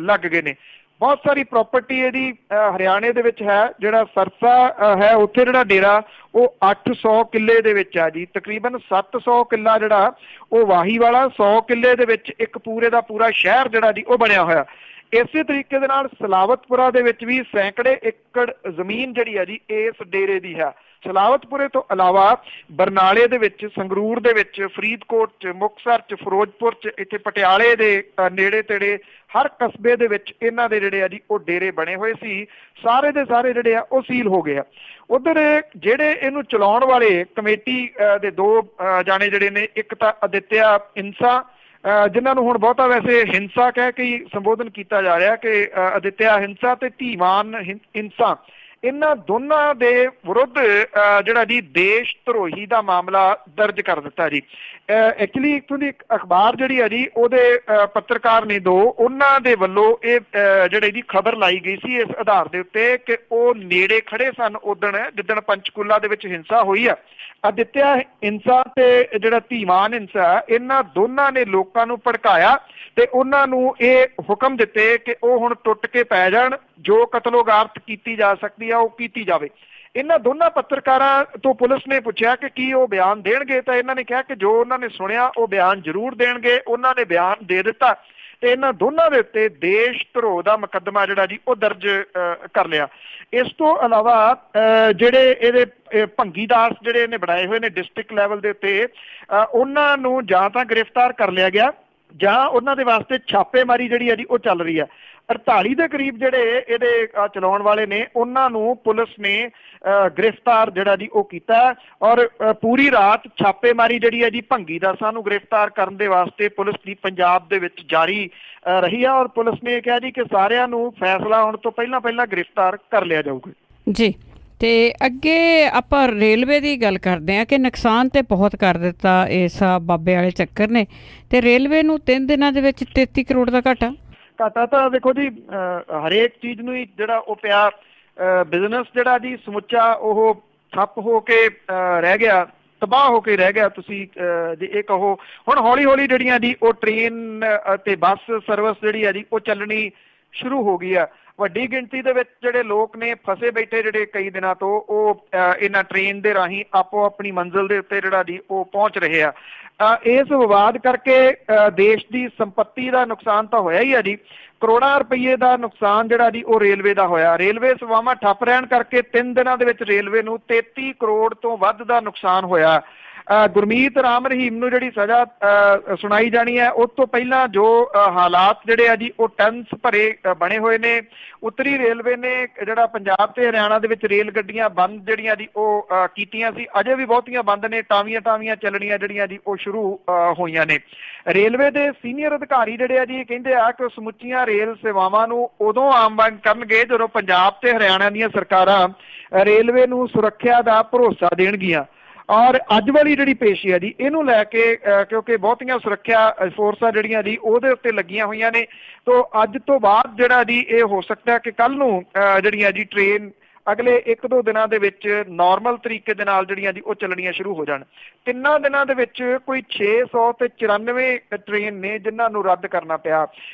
ਲੱਗ ਗਏ ਨੇ। ਬਹੁਤ ਸਾਰੀ ਪ੍ਰਾਪਰਟੀ ਇਹਦੀ ਹਰਿਆਣੇ ਦੇ ਵਿੱਚ ਹੈ। ਜਿਹੜਾ ਸਰਸਾ ਹੈ ਉੱਥੇ ਜਿਹੜਾ ਡੇਰਾ ਉਹ 800 ਕਿੱਲੇ ਦੇ ਵਿੱਚ ਆ ਜੀ। ਤਕਰੀਬਨ 700 ਕਿੱਲਾ ਜਿਹੜਾ ਉਹ ਵਾਹੀ ਵਾਲਾ, 100 ਕਿੱਲੇ ਦੇ ਵਿੱਚ ਇੱਕ ਪੂਰੇ ਦਾ ਪੂਰਾ ਸ਼ਹਿਰ ਜਿਹੜਾ ਜੀ ਉਹ ਬਣਿਆ ਹੋਇਆ। ਇਸੇ ਤਰੀਕੇ ਦੇ ਨਾਲ ਸਲਾਵਤਪੁਰਾ ਦੇ ਵਿੱਚ ਵੀ ਸੈਂਕੜੇ ਏਕੜ ਜ਼ਮੀਨ ਜਿਹੜੀ ਹੈ ਜੀ ਇਸ ਡੇਰੇ ਦੀ ਹੈ। ਸਲਾਵਤਪੁਰੇ ਤੋਂ ਇਲਾਵਾ ਬਰਨਾਲੇ ਦੇ ਵਿੱਚ, ਸੰਗਰੂਰ ਦੇ ਵਿੱਚ, ਫਰੀਦਕੋਟ 'ਚ, ਮੁਕਤਸਰ 'ਚ, ਫਿਰੋਜ਼ਪੁਰ 'ਚ, ਇੱਥੇ ਪਟਿਆਲੇ ਦੇ ਨੇੜੇ ਤੇੜੇ ਹਰ ਕਸਬੇ ਦੇ ਵਿੱਚ ਇਹਨਾਂ ਦੇ ਜਿਹੜੇ ਆ ਜੀ ਉਹ ਡੇਰੇ ਬਣੇ ਹੋਏ ਸੀ। ਸਾਰੇ ਦੇ ਸਾਰੇ ਜਿਹੜੇ ਆ ਉਹ ਸੀਲ ਹੋ ਗਏ ਆ। ਉਧਰ ਜਿਹੜੇ ਇਹਨੂੰ ਚਲਾਉਣ ਵਾਲੇ ਕਮੇਟੀ ਦੇ ਦੋ ਜਾਣੇ ਜਿਹੜੇ ਨੇ, ਇੱਕ ਤਾਂ ਅਦਿੱਤਿਆ ਹਿੰਸਾ, ਜਿਨ੍ਹਾਂ ਨੂੰ ਹੁਣ ਬਹੁਤਾ ਵੈਸੇ ਹਿੰਸਾ ਕਹਿ ਕੇ ਹੀ ਸੰਬੋਧਨ ਕੀਤਾ ਜਾ ਰਿਹਾ ਕਿ ਅਦਿੱਤਿਆ ਹਿੰਸਾ ਤੇ ਧੀਮਾਨ ਹਿੰਸਾ, ਇਹਨਾਂ ਦੋਨਾਂ ਦੇ ਵਿਰੁੱਧ ਜਿਹੜਾ ਜੀ ਦੇਸ਼ ਧਰੋਹੀ ਦਾ ਮਾਮਲਾ ਦਰਜ ਕਰ ਦਿੱਤਾ ਜੀ। ਐਕਚੁਅਲੀ ਇੱਥੋਂ ਦੀ ਅਖਬਾਰ ਜਿਹੜੀ ਹੈ ਜੀ ਉਹਦੇ ਪੱਤਰਕਾਰ ਨੇ ਦੋ, ਉਹਨਾਂ ਦੇ ਵੱਲੋਂ ਇਹ ਜਿਹੜੇ ਜੀ ਖਬਰ ਲਾਈ ਗਈ ਸੀ ਇਸ ਆਧਾਰ ਦੇ ਉੱਤੇ ਕਿ ਉਹ ਨੇੜੇ ਖੜੇ ਸਨ ਉਦਣ ਜਿੱਦਣ ਪੰਚਕੂਲਾ ਦੇ ਵਿੱਚ ਹਿੰਸਾ ਹੋਈ ਆ। ਅਦਿੱਤਿਆ ਹਿੰਸਾ ਤੇ ਜਿਹੜਾ ਧੀਮਾਨ ਹਿੰਸਾ, ਇਹਨਾਂ ਦੋਨਾਂ ਨੇ ਲੋਕਾਂ ਨੂੰ ਭੜਕਾਇਆ ਤੇ ਉਹਨਾਂ ਨੂੰ ਇਹ ਹੁਕਮ ਦਿੱਤੇ ਕਿ ਉਹ ਹੁਣ ਟੁੱਟ ਕੇ ਪੈ ਜਾਣ, ਜੋ ਕਤਲੋਗਾਰਤ ਕੀਤੀ ਜਾ ਸਕਦੀ ਆ ਉਹ ਕੀਤੀ ਜਾਵੇ। ਇਹਨਾਂ ਦੋਨਾਂ ਪੱਤਰਕਾਰਾਂ ਤੋਂ ਪੁਲਿਸ ਨੇ ਪੁੱਛਿਆ ਕਿ ਕੀ ਉਹ ਬਿਆਨ ਦੇਣਗੇ, ਤਾਂ ਇਹਨਾਂ ਨੇ ਕਿਹਾ ਕਿ ਜੋ ਉਹਨਾਂ ਨੇ ਸੁਣਿਆ ਉਹ ਬਿਆਨ ਜ਼ਰੂਰ ਦੇਣਗੇ। ਉਹਨਾਂ ਨੇ ਬਿਆਨ ਦੇ ਦਿੱਤਾ ਤੇ ਇਹਨਾਂ ਦੋਨਾਂ ਦੇ ਉੱਤੇ ਦੇਸ਼ ਧਰੋਹ ਦਾ ਮੁਕੱਦਮਾ ਜਿਹੜਾ ਜੀ ਉਹ ਦਰਜ ਕਰ ਲਿਆ। ਇਸ ਤੋਂ ਇਲਾਵਾ ਜਿਹੜੇ ਇਹਦੇ ਭੰਗੀ ਦਾਸ ਜਿਹੜੇ ਇਹਨੇ ਬਣਾਏ ਹੋਏ ਨੇ ਡਿਸਟ੍ਰਿਕਟ ਲੈਵਲ ਦੇ ਉੱਤੇ, ਉਹਨਾਂ ਨੂੰ ਜਾਂ ਤਾਂ ਗ੍ਰਿਫਤਾਰ ਕਰ ਲਿਆ ਗਿਆ ਜਾਂ ਉਹਨਾਂ ਦੇ ਵਾਸਤੇ ਛਾਪੇਮਾਰੀ ਜਿਹੜੀ ਹੈ ਜੀ ਉਹ ਚੱਲ ਰਹੀ ਹੈ। 48 ਦੇ ਕਰੀਬ ਜਿਹੜੇ ਇਹਦੇ ਚਲਾਉਣ ਵਾਲੇ ਨੇ ਉਹਨਾਂ ਨੂੰ ਪੁਲਿਸ ਨੇ ਗ੍ਰਿਫਤਾਰ ਜਿਹੜਾ ਜੀ ਉਹ ਕੀਤਾ ਔਰ ਪੂਰੀ ਰਾਤ ਛਾਪੇਮਾਰੀ ਜਿਹੜੀ ਹੈ ਜੀ ਭੰਗੀ ਦਾਸਾਂ ਨੂੰ ਗ੍ਰਿਫਤਾਰ ਕਰਨ ਦੇ ਵਾਸਤੇ ਪੁਲਿਸ ਦੀ ਪੰਜਾਬ ਦੇ ਵਿੱਚ ਜਾਰੀ ਰਹੀ ਹੈ। ਔਰ ਪੁਲਿਸ ਨੇ ਇਹ ਕਿਹਾ ਜੀ ਕਿ ਸਾਰਿਆਂ ਨੂੰ ਫੈਸਲਾ ਹੋਣ ਤੋਂ ਪਹਿਲਾਂ ਗ੍ਰਿਫਤਾਰ ਕਰ ਲਿਆ ਜਾਊਗਾ ਜੀ। ਤੇ ਅੱਗੇ ਆਪਾਂ ਰੇਲਵੇ ਦੀ ਗੱਲ ਕਰਦੇ ਹਾਂ ਕਿ ਨੁਕਸਾਨ ਤੇ ਬਹੁਤ ਕਰ ਦਿੱਤਾ ਇਸ ਬਾਬੇ ਵਾਲੇ ਚੱਕਰ ਨੇ, ਤੇ ਰੇਲਵੇ ਨੂੰ 3 ਦਿਨਾਂ ਦੇ ਵਿੱਚ 33 ਕਰੋੜ ਦਾ ਘਾਟਾ ਤਾਂ ਦੇਖੋ ਜੀ ਹਰੇਕ ਚੀਜ਼ ਨੂੰ ਹੀ ਜਿਹੜਾ ਉਹ ਪਿਆ, ਬਿਜ਼ਨਸ ਜਿਹੜਾ ਜੀ ਸਮੁੱਚਾ ਉਹ ਠੱਪ ਹੋ ਕੇ ਰਹਿ ਗਿਆ, ਤਬਾਹ ਹੋ ਕੇ ਰਹਿ ਗਿਆ। ਤੁਸੀਂ ਜੇ ਇਹ ਕਹੋ ਹੁਣ ਹੌਲੀ ਹੌਲੀ ਜਿਹੜੀਆਂ ਜੀ ਉਹ ਟ੍ਰੇਨ ਤੇ ਬੱਸ ਸਰਵਿਸ ਜਿਹੜੀ ਆ ਜੀ ਉਹ ਚੱਲਣੀ ਸ਼ੁਰੂ ਹੋ ਗਈ ਆ। ਵੱਡੀ ਗਿਣਤੀ ਦੇ ਵਿੱਚ ਜਿਹੜੇ ਲੋਕ ਨੇ ਫਸੇ ਬੈਠੇ ਜਿਹੜੇ ਕਈ ਦਿਨਾਂ ਤੋਂ, ਉਹ ਇਹਨਾਂ ਟ੍ਰੇਨ ਦੇ ਰਾਹੀਂ ਆਪੋ ਆਪਣੀ ਮੰਜ਼ਿਲ ਦੇ ਉੱਤੇ ਜਿਹੜਾ ਜੀ ਉਹ ਪਹੁੰਚ ਰਹੇ ਆ। ਇਸ ਵਿਵਾਦ ਕਰਕੇ ਦੇਸ਼ ਦੀ ਸੰਪत्ति ਦਾ ਨੁਕਸਾਨ ਤਾਂ ਹੋਇਆ ਹੀ ਆ ਜੀ। ਕਰੋੜਾਂ ਰੁਪਈਏ ਦਾ ਨੁਕਸਾਨ ਜਿਹੜਾ ਜੀ ਉਹ ਰੇਲਵੇ ਦਾ ਹੋਇਆ। ਰੇਲਵੇ ਸੇਵਾਵਾਂ ਠੱਪ ਰਹਿਣ ਕਰਕੇ 3 ਦਿਨਾਂ ਦੇ ਵਿੱਚ ਰੇਲਵੇ ਨੂੰ 33 ਕਰੋੜ ਤੋਂ ਵੱਧ ਦਾ ਨੁਕਸਾਨ ਹੋਇਆ। ਗੁਰਮੀਤ ਰਾਮ ਰਹੀਮ ਨੂੰ ਜਿਹੜੀ ਸਜ਼ਾ ਸੁਣਾਈ ਜਾਣੀ ਹੈ, ਉਸ ਤੋਂ ਪਹਿਲਾਂ ਜੋ ਹਾਲਾਤ ਜਿਹੜੇ ਆ ਜੀ ਉਹ ਟੈਂਸ ਭਰੇ ਬਣੇ ਹੋਏ ਨੇ। ਉੱਤਰੀ ਰੇਲਵੇ ਨੇ ਜਿਹੜਾ ਪੰਜਾਬ ਤੇ ਹਰਿਆਣਾ ਦੇ ਵਿੱਚ ਰੇਲ ਗੱਡੀਆਂ ਬੰਦ ਜਿਹੜੀਆਂ ਜੀ ਉਹ ਕੀਤੀਆਂ ਸੀ, ਅਜੇ ਵੀ ਬਹੁਤੀਆਂ ਬੰਦ ਨੇ। ਟਾਵੀਆਂ ਚੱਲਣੀਆਂ ਜਿਹੜੀਆਂ ਜੀ ਉਹ ਸ਼ੁਰੂ ਹੋਈਆਂ ਨੇ। ਰੇਲਵੇ ਦੇ ਸੀਨੀਅਰ ਅਧਿਕਾਰੀ ਜਿਹੜੇ ਆ ਜੀ ਕਹਿੰਦੇ ਆ ਕਿ ਸਮੁੱਚੀਆਂ ਰੇਲ ਸੇਵਾਵਾਂ ਨੂੰ ਉਦੋਂ ਆਮ ਕਰਨਗੇ ਜਦੋਂ ਪੰਜਾਬ ਤੇ ਹਰਿਆਣਾ ਦੀਆਂ ਸਰਕਾਰਾਂ ਰੇਲਵੇ ਨੂੰ ਸੁਰੱਖਿਆ ਦਾ ਭਰੋਸਾ ਦੇਣਗੀਆਂ। ਔਰ ਅੱਜ ਵਾਲੀ ਜਿਹੜੀ ਪੇਸ਼ੀ ਹੈ ਜੀ ਇਹਨੂੰ ਲੈ ਕੇ ਕਿਉਂਕਿ ਬਹੁਤੀਆਂ ਸੁਰੱਖਿਆ ਫੋਰਸਾਂ ਜਿਹੜੀਆਂ ਜੀ ਉਹਦੇ ਉੱਤੇ ਲੱਗੀਆਂ ਹੋਈਆਂ ਨੇ, ਤੋਂ ਅੱਜ ਤੋਂ ਬਾਅਦ ਜਿਹੜਾ ਜੀ ਇਹ ਹੋ ਸਕਦਾ ਕਿ ਕੱਲ ਨੂੰ ਜਿਹੜੀਆਂ ਜੀ ਟ੍ਰੇਨ ਅਗਲੇ 1-2 ਦਿਨਾਂ ਦੇ ਵਿੱਚ ਨਾਰਮਲ ਤਰੀਕੇ ਦੇ ਨਾਲ ਜਿਹੜੀਆਂ ਜੀ ਉਹ ਚੱਲਣੀਆਂ ਸ਼ੁਰੂ ਹੋ ਜਾਣ। 3 ਦਿਨਾਂ ਦੇ ਵਿੱਚ ਕੋਈ 694 ਟ੍ਰੇਨ ਨੇ ਜਿਨ੍ਹਾਂ ਨੂੰ ਰੱਦ ਕਰਨਾ ਪਿਆ।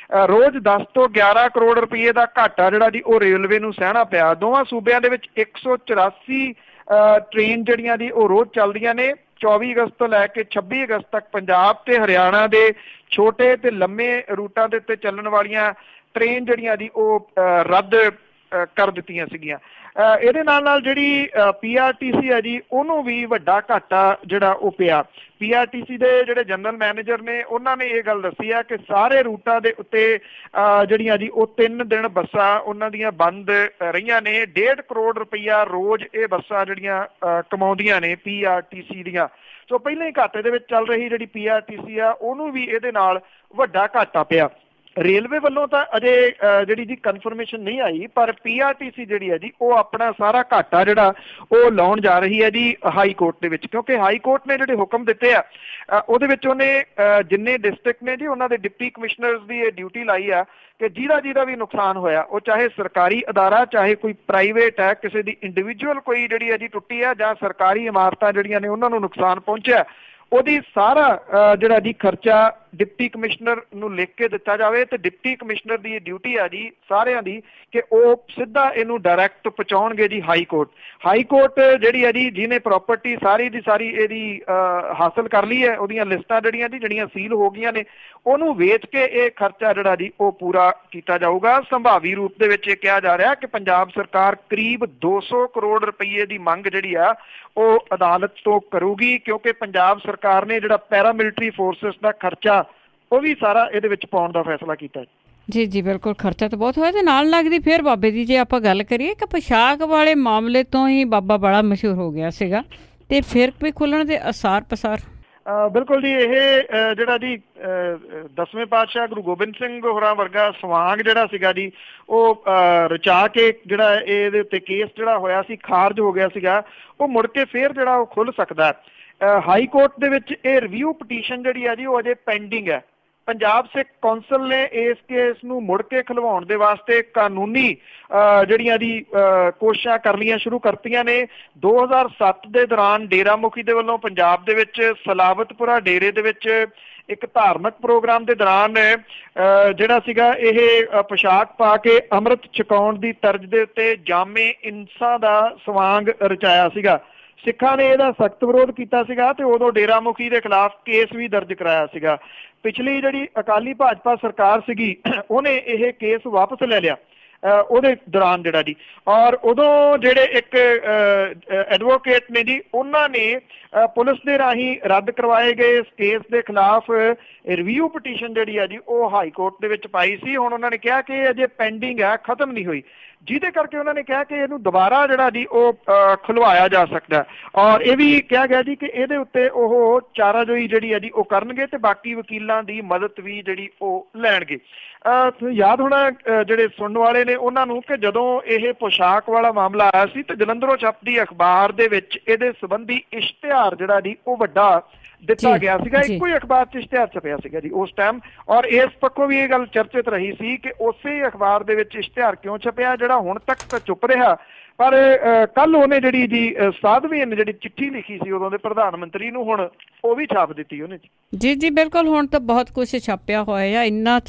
ਰੋਜ਼ 10 ਤੋਂ 11 ਕਰੋੜ ਰੁਪਏ ਦਾ ਘਾਟਾ ਜਿਹੜਾ ਜੀ ਉਹ ਰੇਲਵੇ ਨੂੰ ਸਹਿਣਾ ਪਿਆ। ਦੋਵਾਂ ਸੂਬਿਆਂ ਦੇ ਵਿੱਚ 184 ਟ੍ਰੇਨ ਜਿਹੜੀਆਂ ਦੀ ਉਹ ਰੋਜ਼ ਚੱਲਦੀਆਂ ਨੇ। 24 ਅਗਸਤ ਤੋਂ ਲੈ ਕੇ 26 ਅਗਸਤ ਤੱਕ ਪੰਜਾਬ ਤੇ ਹਰਿਆਣਾ ਦੇ ਛੋਟੇ ਤੇ ਲੰਮੇ ਰੂਟਾਂ ਦੇ ਉੱਤੇ ਚੱਲਣ ਵਾਲੀਆਂ ਟ੍ਰੇਨ ਜਿਹੜੀਆਂ ਦੀ ਉਹ ਰੱਦ ਕਰ ਦਿੱਤੀਆਂ ਸੀਗੀਆਂ। ਇਹਦੇ ਨਾਲ ਜਿਹੜੀ PRTC ਹੈ ਜੀ ਉਹਨੂੰ ਵੀ ਵੱਡਾ ਘਾਟਾ ਜਿਹੜਾ ਉਹ ਪਿਆ। PRTC ਦੇ ਜਿਹੜੇ ਜਨਰਲ ਮੈਨੇਜਰ ਨੇ ਉਹਨਾਂ ਨੇ ਇਹ ਗੱਲ ਦੱਸੀ ਆ ਕਿ ਸਾਰੇ ਰੂਟਾਂ ਦੇ ਉੱਤੇ ਜਿਹੜੀਆਂ ਜੀ ਉਹ 3 ਦਿਨ ਬੱਸਾਂ ਉਹਨਾਂ ਦੀਆਂ ਬੰਦ ਰਹੀਆਂ ਨੇ। 1.5 ਕਰੋੜ ਰੁਪਈਆ ਰੋਜ਼ ਇਹ ਬੱਸਾਂ ਜਿਹੜੀਆਂ ਕਮਾਉਂਦੀਆਂ ਨੇ PRTC ਦੀਆਂ। ਸੋ ਪਹਿਲਾਂ ਹੀ ਘਾਟੇ ਦੇ ਵਿੱਚ ਚੱਲ ਰਹੀ ਜਿਹੜੀ PRTC ਆ ਉਹਨੂੰ ਵੀ ਇਹਦੇ ਨਾਲ ਵੱਡਾ ਘਾਟਾ ਪਿਆ। ਰੇਲਵੇ ਵੱਲੋਂ ਤਾਂ ਅਜੇ ਜਿਹੜੀ ਜੀ ਕਨਫਰਮੇਸ਼ਨ ਨਹੀਂ ਆਈ, ਪਰ PRTC ਜਿਹੜੀ ਹੈ ਜੀ ਉਹ ਆਪਣਾ ਸਾਰਾ ਘਾਟਾ ਜਿਹੜਾ ਉਹ ਲਾਉਣ ਜਾ ਰਹੀ ਹੈ ਜੀ ਹਾਈ ਕੋਰਟ ਦੇ ਵਿੱਚ, ਕਿਉਂਕਿ ਹਾਈ ਕੋਰਟ ਨੇ ਜਿਹੜੇ ਹੁਕਮ ਦਿੱਤੇ ਆ ਉਹਦੇ ਵਿੱਚ ਉਹਨੇ ਜਿੰਨੇ ਡਿਸਟ੍ਰਿਕਟ ਨੇ ਜੀ ਉਹਨਾਂ ਦੇ ਡਿਪਟੀ ਕਮਿਸ਼ਨਰਸ ਦੀ ਇਹ ਡਿਊਟੀ ਲਾਈ ਆ ਕਿ ਜਿਹਦਾ ਵੀ ਨੁਕਸਾਨ ਹੋਇਆ, ਉਹ ਚਾਹੇ ਸਰਕਾਰੀ ਅਦਾਰਾ ਚਾਹੇ ਕੋਈ ਪ੍ਰਾਈਵੇਟ ਹੈ, ਕਿਸੇ ਦੀ ਇੰਡੀਵਿਜੂਅਲ ਕੋਈ ਜਿਹੜੀ ਹੈ ਜੀ ਟੁੱਟੀ ਆ ਜਾਂ ਸਰਕਾਰੀ ਇਮਾਰਤਾਂ ਜਿਹੜੀਆਂ ਨੇ ਉਹਨਾਂ ਨੂੰ ਨੁਕਸਾਨ ਪਹੁੰਚਿਆ, ਉਹਦੀ ਸਾਰਾ ਜਿਹੜਾ ਜੀ ਖਰਚਾ ਡਿਪਟੀ ਕਮਿਸ਼ਨਰ ਨੂੰ ਲਿਖ ਕੇ ਦਿੱਤਾ ਜਾਵੇ ਤੇ ਡਿਪਟੀ ਕਮਿਸ਼ਨਰ ਦੀ ਇਹ ਡਿਊਟੀ ਆ ਜੀ ਸਾਰਿਆਂ ਦੀ ਕਿ ਉਹ ਸਿੱਧਾ ਇਹਨੂੰ ਡਾਇਰੈਕਟ ਪਹੁੰਚਾਉਣਗੇ ਜੀ ਹਾਈ ਕੋਰਟ ਜਿਹੜੀ ਹੈ ਜੀ ਜਿਹਨੇ ਪ੍ਰਾਪਰਟੀ ਸਾਰੀ ਦੀ ਸਾਰੀ ਇਹਦੀ ਹਾਸਲ ਕਰ ਲਈ ਹੈ, ਉਹਦੀਆਂ ਲਿਸਟਾਂ ਜਿਹੜੀਆਂ ਸੀਲ ਹੋ ਗਈਆਂ ਨੇ, ਉਹਨੂੰ ਵੇਚ ਕੇ ਇਹ ਖਰਚਾ ਜਿਹੜਾ ਜੀ ਉਹ ਪੂਰਾ ਕੀਤਾ ਜਾਊਗਾ। ਸੰਭਾਵੀ ਰੂਪ ਦੇ ਵਿੱਚ ਇਹ ਕਿਹਾ ਜਾ ਰਿਹਾ ਕਿ ਪੰਜਾਬ ਸਰਕਾਰ ਕਰੀਬ 200 ਕਰੋੜ ਰੁਪਏ ਦੀ ਮੰਗ ਜਿਹੜੀ ਆ ਉਹ ਅਦਾਲਤ ਤੋਂ ਕਰੂਗੀ, ਕਿਉਂਕਿ ਪੰਜਾਬ ਸਰਕਾਰ ਨੇ ਜਿਹੜਾ ਪੈਰਾਮਿਲਟਰੀ ਫੋਰਸਿਸ ਦਾ ਖਰਚਾ ਉਹ ਵੀ ਸਾਰਾ ਇਹਦੇ ਵਿੱਚ ਪਾਉਣ ਦਾ ਫੈਸਲਾ ਕੀਤਾ ਹੈ। ਜੀ ਜੀ ਬਿਲਕੁਲ, ਖਰਚਾ ਤਾਂ ਬਹੁਤ ਹੋਇਆ ਤੇ ਨਾਲ ਲੱਗਦੀ ਫਿਰ ਬਾਬੇ ਦੀ ਜੇ ਆਪਾਂ ਗੱਲ ਕਰੀਏ ਕਿ ਪੋਸ਼ਾਕ ਵਾਲੇ ਮਾਮਲੇ ਤੋਂ ਹੀ ਬਾਬਾ ਬੜਾ ਮਸ਼ਹੂਰ ਹੋ ਗਿਆ ਸੀਗਾ ਤੇ ਫਿਰ ਵੀ ਖੁੱਲਣ ਦੇ ਅਸਾਰ ਪਸਾਰ। ਬਿਲਕੁਲ ਜੀ, ਇਹ ਜਿਹੜਾ ਜੀ 10ਵੇਂ ਪਾਤਸ਼ਾਹ ਗੁਰੂ ਗੋਬਿੰਦ ਸਿੰਘ ਹੋਰਾਂ ਵਰਗਾ ਸਵਾਂਗ ਜਿਹੜਾ ਸੀਗਾ ਜੀ ਉਹ ਰਚਾ ਕੇ ਜਿਹੜਾ ਇਹਦੇ ਉੱਤੇ ਕੇਸ ਜਿਹੜਾ ਹੋਇਆ ਸੀ ਖਾਰਜ ਹੋ ਗਿਆ ਸੀਗਾ, ਉਹ ਮੁੜ ਕੇ ਫੇਰ ਜਿਹੜਾ ਉਹ ਖੁੱਲ ਸਕਦਾ। ਹਾਈ ਕੋਰਟ ਦੇ ਵਿੱਚ ਇਹ ਰਿਵਿਊ ਪਟੀਸ਼ਨ ਜਿਹੜੀ ਆ ਜੀ ਉਹ ਅਜੇ ਪੈਂਡਿੰਗ ਹੈ। ਪੰਜਾਬ ਸਿੱਖ ਕੌਂਸਲ ਨੇ ਇਸ ਕੇਸ ਨੂੰ ਮੁੜ ਕੇ ਖਲਵਾਉਣ ਦੇ ਵਾਸਤੇ ਕਾਨੂੰਨੀ ਜਿਹੜੀਆਂ ਦੀ ਕੋਸ਼ਿਸ਼ਾਂ ਕਰਨੀਆਂ ਸ਼ੁਰੂ ਕਰਤੀਆਂ ਨੇ। 2007 ਦੇ ਦੌਰਾਨ ਡੇਰਾ ਮੁਖੀ ਦੇ ਵੱਲੋਂ ਪੰਜਾਬ ਦੇ ਵਿੱਚ ਸਲਾਵਤਪੁਰਾ ਡੇਰੇ ਦੇ ਵਿੱਚ ਇੱਕ ਧਾਰਮਿਕ ਪ੍ਰੋਗਰਾਮ ਦੇ ਦੌਰਾਨ ਜਿਹੜਾ ਸੀਗਾ ਇਹ ਪੋਸ਼ਾਕ ਪਾ ਕੇ ਅੰਮ੍ਰਿਤ ਛਕਾਉਣ ਦੀ ਤਰਜ਼ ਦੇ ਉੱਤੇ ਜਾਮੇ ਇਨਸਾ ਦਾ ਸਵਾਂਗ ਰਚਾਇਆ ਸੀਗਾ। ਸਿੱਖਾਂ ਨੇ ਇਹਦਾ ਸਖਤ ਵਿਰੋਧ ਕੀਤਾ ਸੀਗਾ ਤੇ ਉਦੋਂ ਡੇਰਾ ਮੁਖੀ ਦੇ ਖਿਲਾਫ ਕੇਸ ਵੀ ਦਰਜ ਕਰਾਇਆ ਸੀਗਾ। ਪਿਛਲੀ ਜਿਹੜੀ ਅਕਾਲੀ ਭਾਜਪਾ ਸਰਕਾਰ ਸੀਗੀ ਉਹਨੇ ਇਹ ਕੇਸ ਵਾਪਸ ਲੈ ਲਿਆ ਉਹਦੇ ਦੌਰਾਨ ਜਿਹੜਾ ਜੀ, ਔਰ ਉਦੋਂ ਜਿਹੜੇ ਇੱਕ ਐਡਵੋਕੇਟ ਨੇ ਜੀ ਉਹਨਾਂ ਨੇ ਪੁਲਿਸ ਦੇ ਰਾਹੀਂ ਰੱਦ ਕਰਵਾਏ ਗਏ ਇਸ ਕੇਸ ਦੇ ਖਿਲਾਫ ਰਿਵਿਊ ਪਟੀਸ਼ਨ ਜਿਹੜੀ ਆ ਜੀ ਉਹ ਹਾਈ ਕੋਰਟ ਦੇ ਵਿੱਚ ਪਾਈ ਸੀ। ਹੁਣ ਉਹਨਾਂ ਨੇ ਕਿਹਾ ਕਿ ਇਹ ਅਜੇ ਪੈਂਡਿੰਗ ਹੈ, ਖਤਮ ਨਹੀਂ ਹੋਈ, ਜਿਹਦੇ ਕਰਕੇ ਉਹਨਾਂ ਨੇ ਕਿਹਾ ਕਿ ਇਹਨੂੰ ਦੁਬਾਰਾ ਜਿਹੜਾ ਜੀ ਉਹ ਖੁਲਵਾਇਆ ਜਾ ਸਕਦਾ। ਔਰ ਇਹ ਵੀ ਕਿਹਾ ਗਿਆ ਜੀ ਕਿ ਇਹਦੇ ਉੱਤੇ ਉਹ ਚਾਰਾਜੋਈ ਜਿਹੜੀ ਹੈ ਜੀ ਉਹ ਕਰਨਗੇ ਤੇ ਬਾਕੀ ਵਕੀਲਾਂ ਦੀ ਮਦਦ ਵੀ ਜਿਹੜੀ ਉਹ ਲੈਣਗੇ। ਯਾਦ ਹੋਣਾ ਜਿਹੜੇ ਸੁਣਨ ਵਾਲੇ ਨੇ ਉਹਨਾਂ ਨੂੰ ਕਿ ਜਦੋਂ ਇਹ ਪੋਸ਼ਾਕ ਵਾਲਾ ਮਾਮਲਾ ਆਇਆ ਸੀ ਤੇ ਜਲੰਧਰੋਂ ਛਪਦੀ ਅਖਬਾਰ ਦੇ ਵਿੱਚ ਇਹਦੇ ਸੰਬੰਧੀ ਇਸ਼ਤਿਹਾਰ ਜਿਹੜਾ ਜੀ ਉਹ ਵੱਡਾ ਦਿੱਤਾ ਗਿਆ ਸੀਗਾ। ਇੱਕੋ ਹੀ ਅਖਬਾਰ 'ਚ ਇਸ਼ਤਿਹਾਰ ਛਪਿਆ ਸੀਗਾ ਜੀ ਉਸ ਟਾਈਮ, ਔਰ ਇਸ ਪੱਖੋਂ ਵੀ ਇਹ ਗੱਲ ਚਰਚਿਤ ਰਹੀ ਸੀ ਕਿ ਉਸੇ ਅਖਬਾਰ ਦੇ ਵਿੱਚ ਇਸ਼ਤਿਹਾਰ ਕਿਉਂ ਛਪਿਆ ਜਿਹੜਾ ਹੁਣ ਤੱਕ ਤਾਂ ਚੁੱਪ ਰਿਹਾ। ਪਰ ਕੱਲ ਉਹਨੇ ਜਿਹੜੀ ਜੀ ਸਾਧਵੀ ਨੇ ਜਿਹੜੀ ਚਿੱਠੀ ਲਿਖੀ ਸੀ ਉਦੋਂ ਦੇ ਪ੍ਰਧਾਨ ਮੰਤਰੀ ਨੂੰ, ਹੁਣ ਉਹ ਵੀ ਛਾਪ ਦਿੱਤੀ ਉਹਨੇ। ਜੀ ਜੀ ਬਿਲਕੁਲ, ਹੁਣ ਤਾਂ ਬਹੁਤ ਕੁਛ ਛਾਪਿਆ ਹੋਇਆ ਆ। ਇੰਨਾ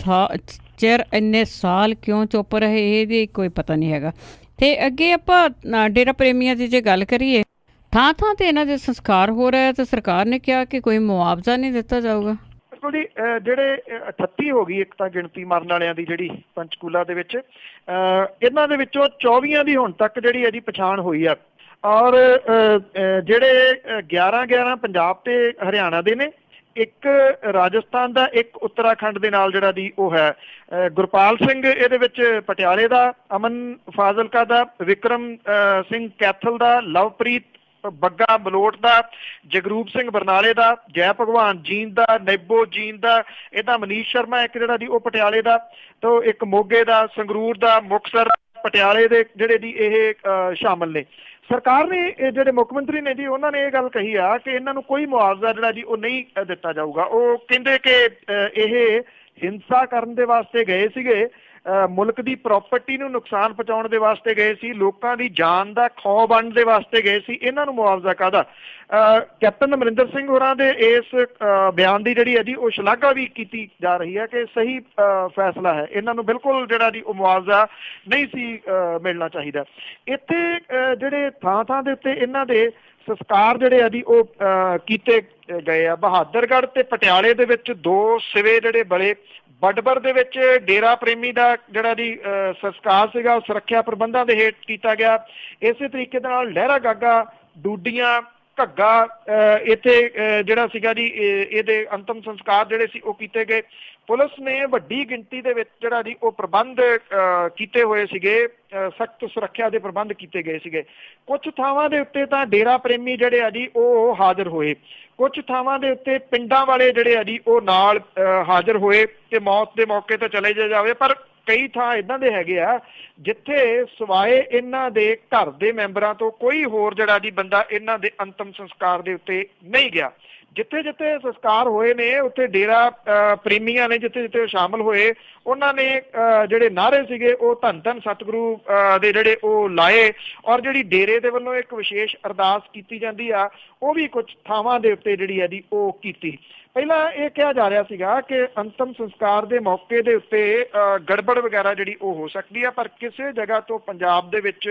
ਚਿਰ ਇੰਨੇ ਸਾਲ ਕਿਉਂ ਚੁੱਪ ਰਹੇ ਇਹਦੀ ਕੋਈ ਪਤਾ ਨਹੀਂ ਹੈਗਾ। ਤੇ ਅੱਗੇ ਆਪਾਂ ਡੇਰਾ ਪ੍ਰੇਮੀਆਂ ਦੀ ਜੇ ਗੱਲ ਕਰੀਏ, ਥਾਂ ਥਾਂ ਤੇ ਇਹਨਾਂ ਦੇ ਸੰਸਕਾਰ ਹੋ ਰਿਹਾ ਤੇ ਸਰਕਾਰ ਨੇ ਕਿਹਾ ਕਿ ਕੋਈ ਮੁਆਵਜ਼ਾ ਨਹੀਂ ਦਿੱਤਾ ਜਾਊਗਾ। ਬਿਲਕੁਲ ਜੀ, ਜਿਹੜੇ 38 ਹੋ ਗਈ ਇੱਕ ਤਾਂ ਗਿਣਤੀ ਮਰਨ ਵਾਲਿਆਂ ਦੀ ਜਿਹੜੀ ਪੰਚਕੂਲਾ ਦੇ ਵਿੱਚ, ਇਹਨਾਂ ਦੇ ਵਿੱਚੋਂ 24 ਦੀ ਹੁਣ ਤੱਕ ਜਿਹੜੀ ਹੈ ਜੀ ਪਛਾਣ ਹੋਈ ਆ। ਔਰ ਜਿਹੜੇ 11 ਪੰਜਾਬ ਤੇ ਹਰਿਆਣਾ ਦੇ ਨੇ, ਇੱਕ ਰਾਜਸਥਾਨ ਦਾ, ਇੱਕ ਉੱਤਰਾਖੰਡ ਦੇ ਨਾਲ ਜਿਹੜਾ ਦੀ ਉਹ ਹੈ। ਗੁਰਪਾਲ ਸਿੰਘ ਇਹਦੇ ਵਿੱਚ ਪਟਿਆਲੇ ਦਾ, ਅਮਨ ਫਾਜ਼ਿਲਕਾ ਦਾ, ਵਿਕਰਮ ਸਿੰਘ ਕੈਥਲ ਦਾ, ਲਵਪ੍ਰੀਤ ਬੱਗਾ ਬਲੋਟ ਦਾ, ਜਗਰੂਪ ਸਿੰਘ ਬਰਨਾਲੇ ਦਾ, ਜੈ ਭਗਵਾਨ ਜੀਂਦ ਦਾ, ਨੈਬੋ ਜੀਂਦ ਦਾ, ਇਹਦਾ ਮਨੀਸ਼ ਸ਼ਰਮਾ ਇੱਕ ਜਿਹੜਾ ਦੀ ਉਹ ਪਟਿਆਲੇ ਦਾ, ਤੋਂ ਇੱਕ ਮੋਗੇ ਦਾ, ਸੰਗਰੂਰ ਦਾ, ਮੁਕਤਸਰ, ਪਟਿਆਲੇ ਦੇ ਜਿਹੜੇ ਦੀ ਇਹ ਸ਼ਾਮਲ ਨੇ। ਸਰਕਾਰ ਨੇ ਇਹ ਜਿਹੜੇ ਮੁੱਖ ਮੰਤਰੀ ਨੇ ਜੀ ਉਹਨਾਂ ਨੇ ਇਹ ਗੱਲ ਕਹੀ ਆ ਕਿ ਇਹਨਾਂ ਨੂੰ ਕੋਈ ਮੁਆਵਜ਼ਾ ਜਿਹੜਾ ਜੀ ਉਹ ਨਹੀਂ ਦਿੱਤਾ ਜਾਊਗਾ। ਉਹ ਕਹਿੰਦੇ ਕਿ ਇਹ ਹਿੰਸਾ ਕਰਨ ਦੇ ਵਾਸਤੇ ਗਏ ਸੀਗੇ, ਮੁਲਕ ਦੀ ਪ੍ਰਾਪਰਟੀ ਨੂੰ ਨੁਕਸਾਨ ਪਹੁੰਚਾਉਣ ਦੇ ਵਾਸਤੇ ਗਏ ਸੀ, ਲੋਕਾਂ ਦੀ ਜਾਨ ਦਾ ਖੌਅ ਬਣਨ ਦੇ ਵਾਸਤੇ ਗਏ ਸੀ, ਇਹਨਾਂ ਨੂੰ ਮੁਆਵਜ਼ਾ ਕਾਹਦਾ। ਕੈਪਟਨ ਅਮਰਿੰਦਰ ਸਿੰਘ ਹੋਰਾਂ ਦੇ ਇਸ ਬਿਆਨ ਦੀ ਜਿਹੜੀ ਹੈ ਜੀ ਉਹ ਸ਼ਲਾਘਾ ਵੀ ਕੀਤੀ ਜਾ ਰਹੀ ਹੈ ਕਿ ਸਹੀ ਫੈਸਲਾ ਹੈ, ਇਹਨਾਂ ਨੂੰ ਬਿਲਕੁਲ ਜਿਹੜਾ ਜੀ ਉਹ ਮੁਆਵਜ਼ਾ ਨਹੀਂ ਸੀ ਮਿਲਣਾ ਚਾਹੀਦਾ। ਇੱਥੇ ਜਿਹੜੇ ਥਾਂ ਥਾਂ ਦੇ ਉੱਤੇ ਇਹਨਾਂ ਦੇ ਸੰਸਕਾਰ ਜਿਹੜੇ ਆ ਜੀ ਉਹ ਕੀਤੇ ਗਏ ਆ। ਬਹਾਦਰਗੜ੍ਹ ਤੇ ਪਟਿਆਲੇ ਦੇ ਵਿੱਚ 2 ਸਿਵੇ ਜਿਹੜੇ ਬਲੇ, ਬਡਬਰ ਦੇ ਵਿੱਚ ਡੇਰਾ ਪ੍ਰੇਮੀ ਦਾ ਜਿਹੜਾ ਦੀ ਸੰਸਕਾਰ ਸੀਗਾ ਉਹ ਸੁਰੱਖਿਆ ਪ੍ਰਬੰਧਾਂ ਦੇ ਹੇਠ ਕੀਤਾ ਗਿਆ। ਇਸੇ ਤਰੀਕੇ ਦੇ ਨਾਲ ਲਹਿਰਾ ਗਾਗਾ, ਡੂਡੀਆਂ, ਘੱਗਾ ਇੱਥੇ ਜਿਹੜਾ ਸੀਗਾ ਜੀ ਇਹਦੇ ਅੰਤਮ ਸੰਸਕਾਰ ਜਿਹੜੇ ਸੀ ਉਹ ਕੀਤੇ ਗਏ। ਪੁਲਿਸ ਨੇ ਵੱਡੀ ਗਿਣਤੀ ਦੇ ਵਿੱਚ ਜਿਹੜਾ ਜੀ ਉਹ ਪ੍ਰਬੰਧ ਕੀਤੇ ਹੋਏ ਸੀਗੇ, ਸਖਤ ਸੁਰੱਖਿਆ ਦੇ ਪ੍ਰਬੰਧ ਕੀਤੇ ਗਏ ਸੀਗੇ। ਕੁਝ ਥਾਵਾਂ ਦੇ ਉੱਤੇ ਤਾਂ ਡੇਰਾ ਪ੍ਰੇਮੀ ਜਿਹੜੇ ਆ ਜੀ ਉਹ ਹਾਜ਼ਰ ਹੋਏ, ਕੁਝ ਥਾਵਾਂ ਦੇ ਉੱਤੇ ਪਿੰਡਾਂ ਵਾਲੇ ਜਿਹੜੇ ਆ ਜੀ ਉਹ ਨਾਲ ਹਾਜ਼ਰ ਹੋਏ ਕਿ ਮੌਤ ਦੇ ਮੌਕੇ ਤੇ ਚਲੇ ਜਾਵੇ। ਪਰ ਕਈ ਥਾਂ ਇਦਾਂ ਦੇ ਹੈਗੇ ਆ ਜਿੱਥੇ ਸਿਵਾਏ ਇਹਨਾਂ ਦੇ ਘਰ ਦੇ ਮੈਂਬਰਾਂ ਤੋਂ ਕੋਈ ਹੋਰ ਜਿਹੜਾ ਜੀ ਬੰਦਾ ਇਹਨਾਂ ਦੇ ਅੰਤਮ ਸੰਸਕਾਰ ਦੇ ਉੱਤੇ ਨਹੀਂ ਗਿਆ। ਜਿੱਥੇ ਜਿੱਥੇ ਸੰਸਕਾਰ ਹੋਏ ਨੇ ਉੱਥੇ ਡੇਰਾ ਪ੍ਰੇਮੀਆਂ ਨੇ ਜਿੱਥੇ ਜਿੱਥੇ ਸ਼ਾਮਲ ਹੋਏ, ਉਹਨਾਂ ਨੇ ਜਿਹੜੇ ਨਾਅਰੇ ਸੀਗੇ ਉਹ ਧੰਨ ਧੰਨ ਸਤਿਗੁਰੂ ਦੇ ਜਿਹੜੇ ਉਹ ਲਾਏ। ਔਰ ਜਿਹੜੀ ਡੇਰੇ ਦੇ ਵੱਲੋਂ ਇੱਕ ਵਿਸ਼ੇਸ਼ ਅਰਦਾਸ ਕੀਤੀ ਜਾਂਦੀ ਆ ਉਹ ਵੀ ਕੁਝ ਥਾਵਾਂ ਦੇ ਉੱਤੇ ਜਿਹੜੀ ਹੈ ਜੀ ਉਹ ਕੀਤੀ। ਪਹਿਲਾਂ ਇਹ ਕਿਹਾ ਜਾ ਰਿਹਾ ਸੀਗਾ ਕਿ ਅੰਤਮ ਸੰਸਕਾਰ ਦੇ ਮੌਕੇ ਦੇ ਉੱਤੇ ਗੜਬੜ ਵਗੈਰਾ ਜਿਹੜੀ ਉਹ ਹੋ ਸਕਦੀ ਆ, ਪਰ ਕਿਸੇ ਜਗ੍ਹਾ ਤੋਂ ਪੰਜਾਬ ਦੇ ਵਿੱਚ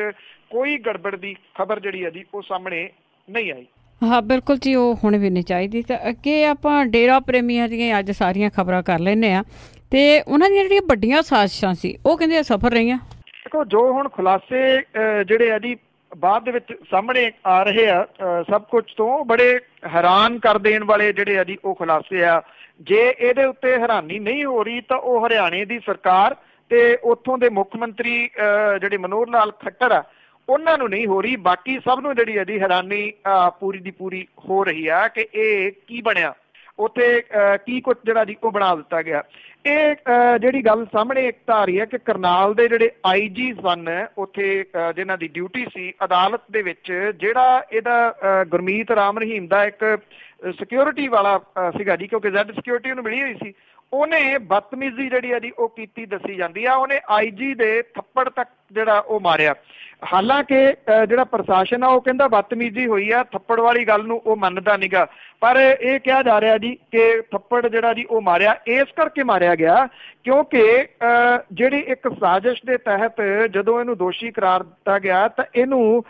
ਕੋਈ ਗੜਬੜ ਦੀ ਖਬਰ ਜਿਹੜੀ ਹੈ ਜੀ ਉਹ ਸਾਹਮਣੇ ਨਹੀਂ ਆਈ। ਹਾਂ ਬਿਲਕੁਲ ਜੀ, ਉਹ ਹੁਣ ਵੀ ਨਹੀਂ ਚਾਹੀਦੀ। ਤਾਂ ਅੱਗੇ ਆਪਾਂ ਡੇਰਾ ਪ੍ਰੇਮੀਆਂ ਦੀਆਂ ਅੱਜ ਸਾਰੀਆਂ ਖਬਰਾਂ ਕਰ ਲੈਂਦੇ ਹਾਂ, ਤੇ ਉਹਨਾਂ ਦੀਆਂ ਜਿਹੜੀਆਂ ਵੱਡੀਆਂ ਸਾਜ਼ਿਸ਼ਾਂ ਸੀ ਉਹ ਕਹਿੰਦੇ ਸਫਲ ਰਹੀਆਂ। ਦੇਖੋ, ਜੋ ਹੁਣ ਖੁਲਾਸੇ ਜਿਹੜੇ ਆ ਜੀ ਬਾਅਦ ਦੇ ਵਿੱਚ ਸਾਹਮਣੇ ਆ ਰਹੇ ਆ, ਸਭ ਕੁਝ ਤੋਂ ਬੜੇ ਹੈਰਾਨ ਕਰ ਦੇਣ ਵਾਲੇ ਜਿਹੜੇ ਆ ਜੀ ਉਹ ਖੁਲਾਸੇ ਆ। ਜੇ ਇਹਦੇ ਉੱਤੇ ਹੈਰਾਨੀ ਨਹੀਂ ਹੋ ਰਹੀ ਤਾਂ ਉਹ ਹਰਿਆਣੇ ਦੀ ਸਰਕਾਰ ਤੇ ਉੱਥੋਂ ਦੇ ਮੁੱਖ ਮੰਤਰੀ ਜਿਹੜੇ ਮਨੋਹਰ ਲਾਲ ਖੱਟਰ ਆ ਉਹਨਾਂ ਨੂੰ ਨਹੀਂ ਹੋ ਰਹੀ, ਬਾਕੀ ਸਭ ਨੂੰ ਜਿਹੜੀ ਹੈ ਜੀ ਹੈਰਾਨੀ ਪੂਰੀ ਦੀ ਪੂਰੀ ਹੋ ਰਹੀ ਆ ਕਿ ਇਹ ਕੀ ਬਣਿਆ, ਉੱਥੇ ਕੀ ਕੁਝ ਜਿਹੜਾ ਜੀ ਉਹ ਬਣਾ ਦਿੱਤਾ ਗਿਆ। ਇਹ ਜਿਹੜੀ ਗੱਲ ਸਾਹਮਣੇ ਇੱਕ ਤਾਂ ਆ ਰਹੀ ਹੈ ਕਿ ਕਰਨਾਲ ਦੇ ਜਿਹੜੇ IG ਸਨ ਉੱਥੇ ਜਿਨ੍ਹਾਂ ਦੀ ਡਿਊਟੀ ਸੀ ਅਦਾਲਤ ਦੇ ਵਿੱਚ, ਜਿਹੜਾ ਇਹਦਾ ਗੁਰਮੀਤ ਰਾਮ ਰਹੀਮ ਦਾ ਇੱਕ ਸਿਕਿਉਰਿਟੀ ਵਾਲਾ ਸੀਗਾ ਜੀ, ਕਿਉਂਕਿ Z ਸਿਕਿਉਰਿਟੀ ਉਹਨੂੰ ਮਿਲੀ ਹੋਈ ਸੀ, ਉਹਨੇ ਬਦਤਮੀਜ਼ੀ ਜਿਹੜੀ ਹੈ ਜੀ ਉਹ ਕੀਤੀ ਦੱਸੀ ਜਾਂਦੀ ਆ। ਉਹਨੇ IG ਦੇ ਥੱਪੜ ਤੱਕ ਜਿਹੜਾ ਉਹ ਮਾਰਿਆ। ਹਾਲਾਂਕਿ ਜਿਹੜਾ ਪ੍ਰਸ਼ਾਸਨ ਆ ਉਹ ਕਹਿੰਦਾ ਬਦਤਮੀਜ਼ੀ ਹੋਈ ਆ, ਥੱਪੜ ਵਾਲੀ ਗੱਲ ਨੂੰ ਉਹ ਮੰਨਦਾ ਨੀਗਾ, ਪਰ ਇਹ ਕਿਹਾ ਜਾ ਰਿਹਾ ਜੀ ਕਿ ਥੱਪੜ ਜਿਹੜਾ ਜੀ ਉਹ ਮਾਰਿਆ ਇਸ ਕਰਕੇ ਮਾਰਿਆ ਗਿਆ ਕਿਉਂਕਿ ਜਿਹੜੀ ਇੱਕ ਸਾਜ਼ਿਸ਼ ਦੇ ਤਹਿਤ ਜਦੋਂ ਇਹਨੂੰ ਦੋਸ਼ੀ ਕਰਾਰ ਦਿੱਤਾ ਗਿਆ ਤਾਂ ਇਹਨੂੰ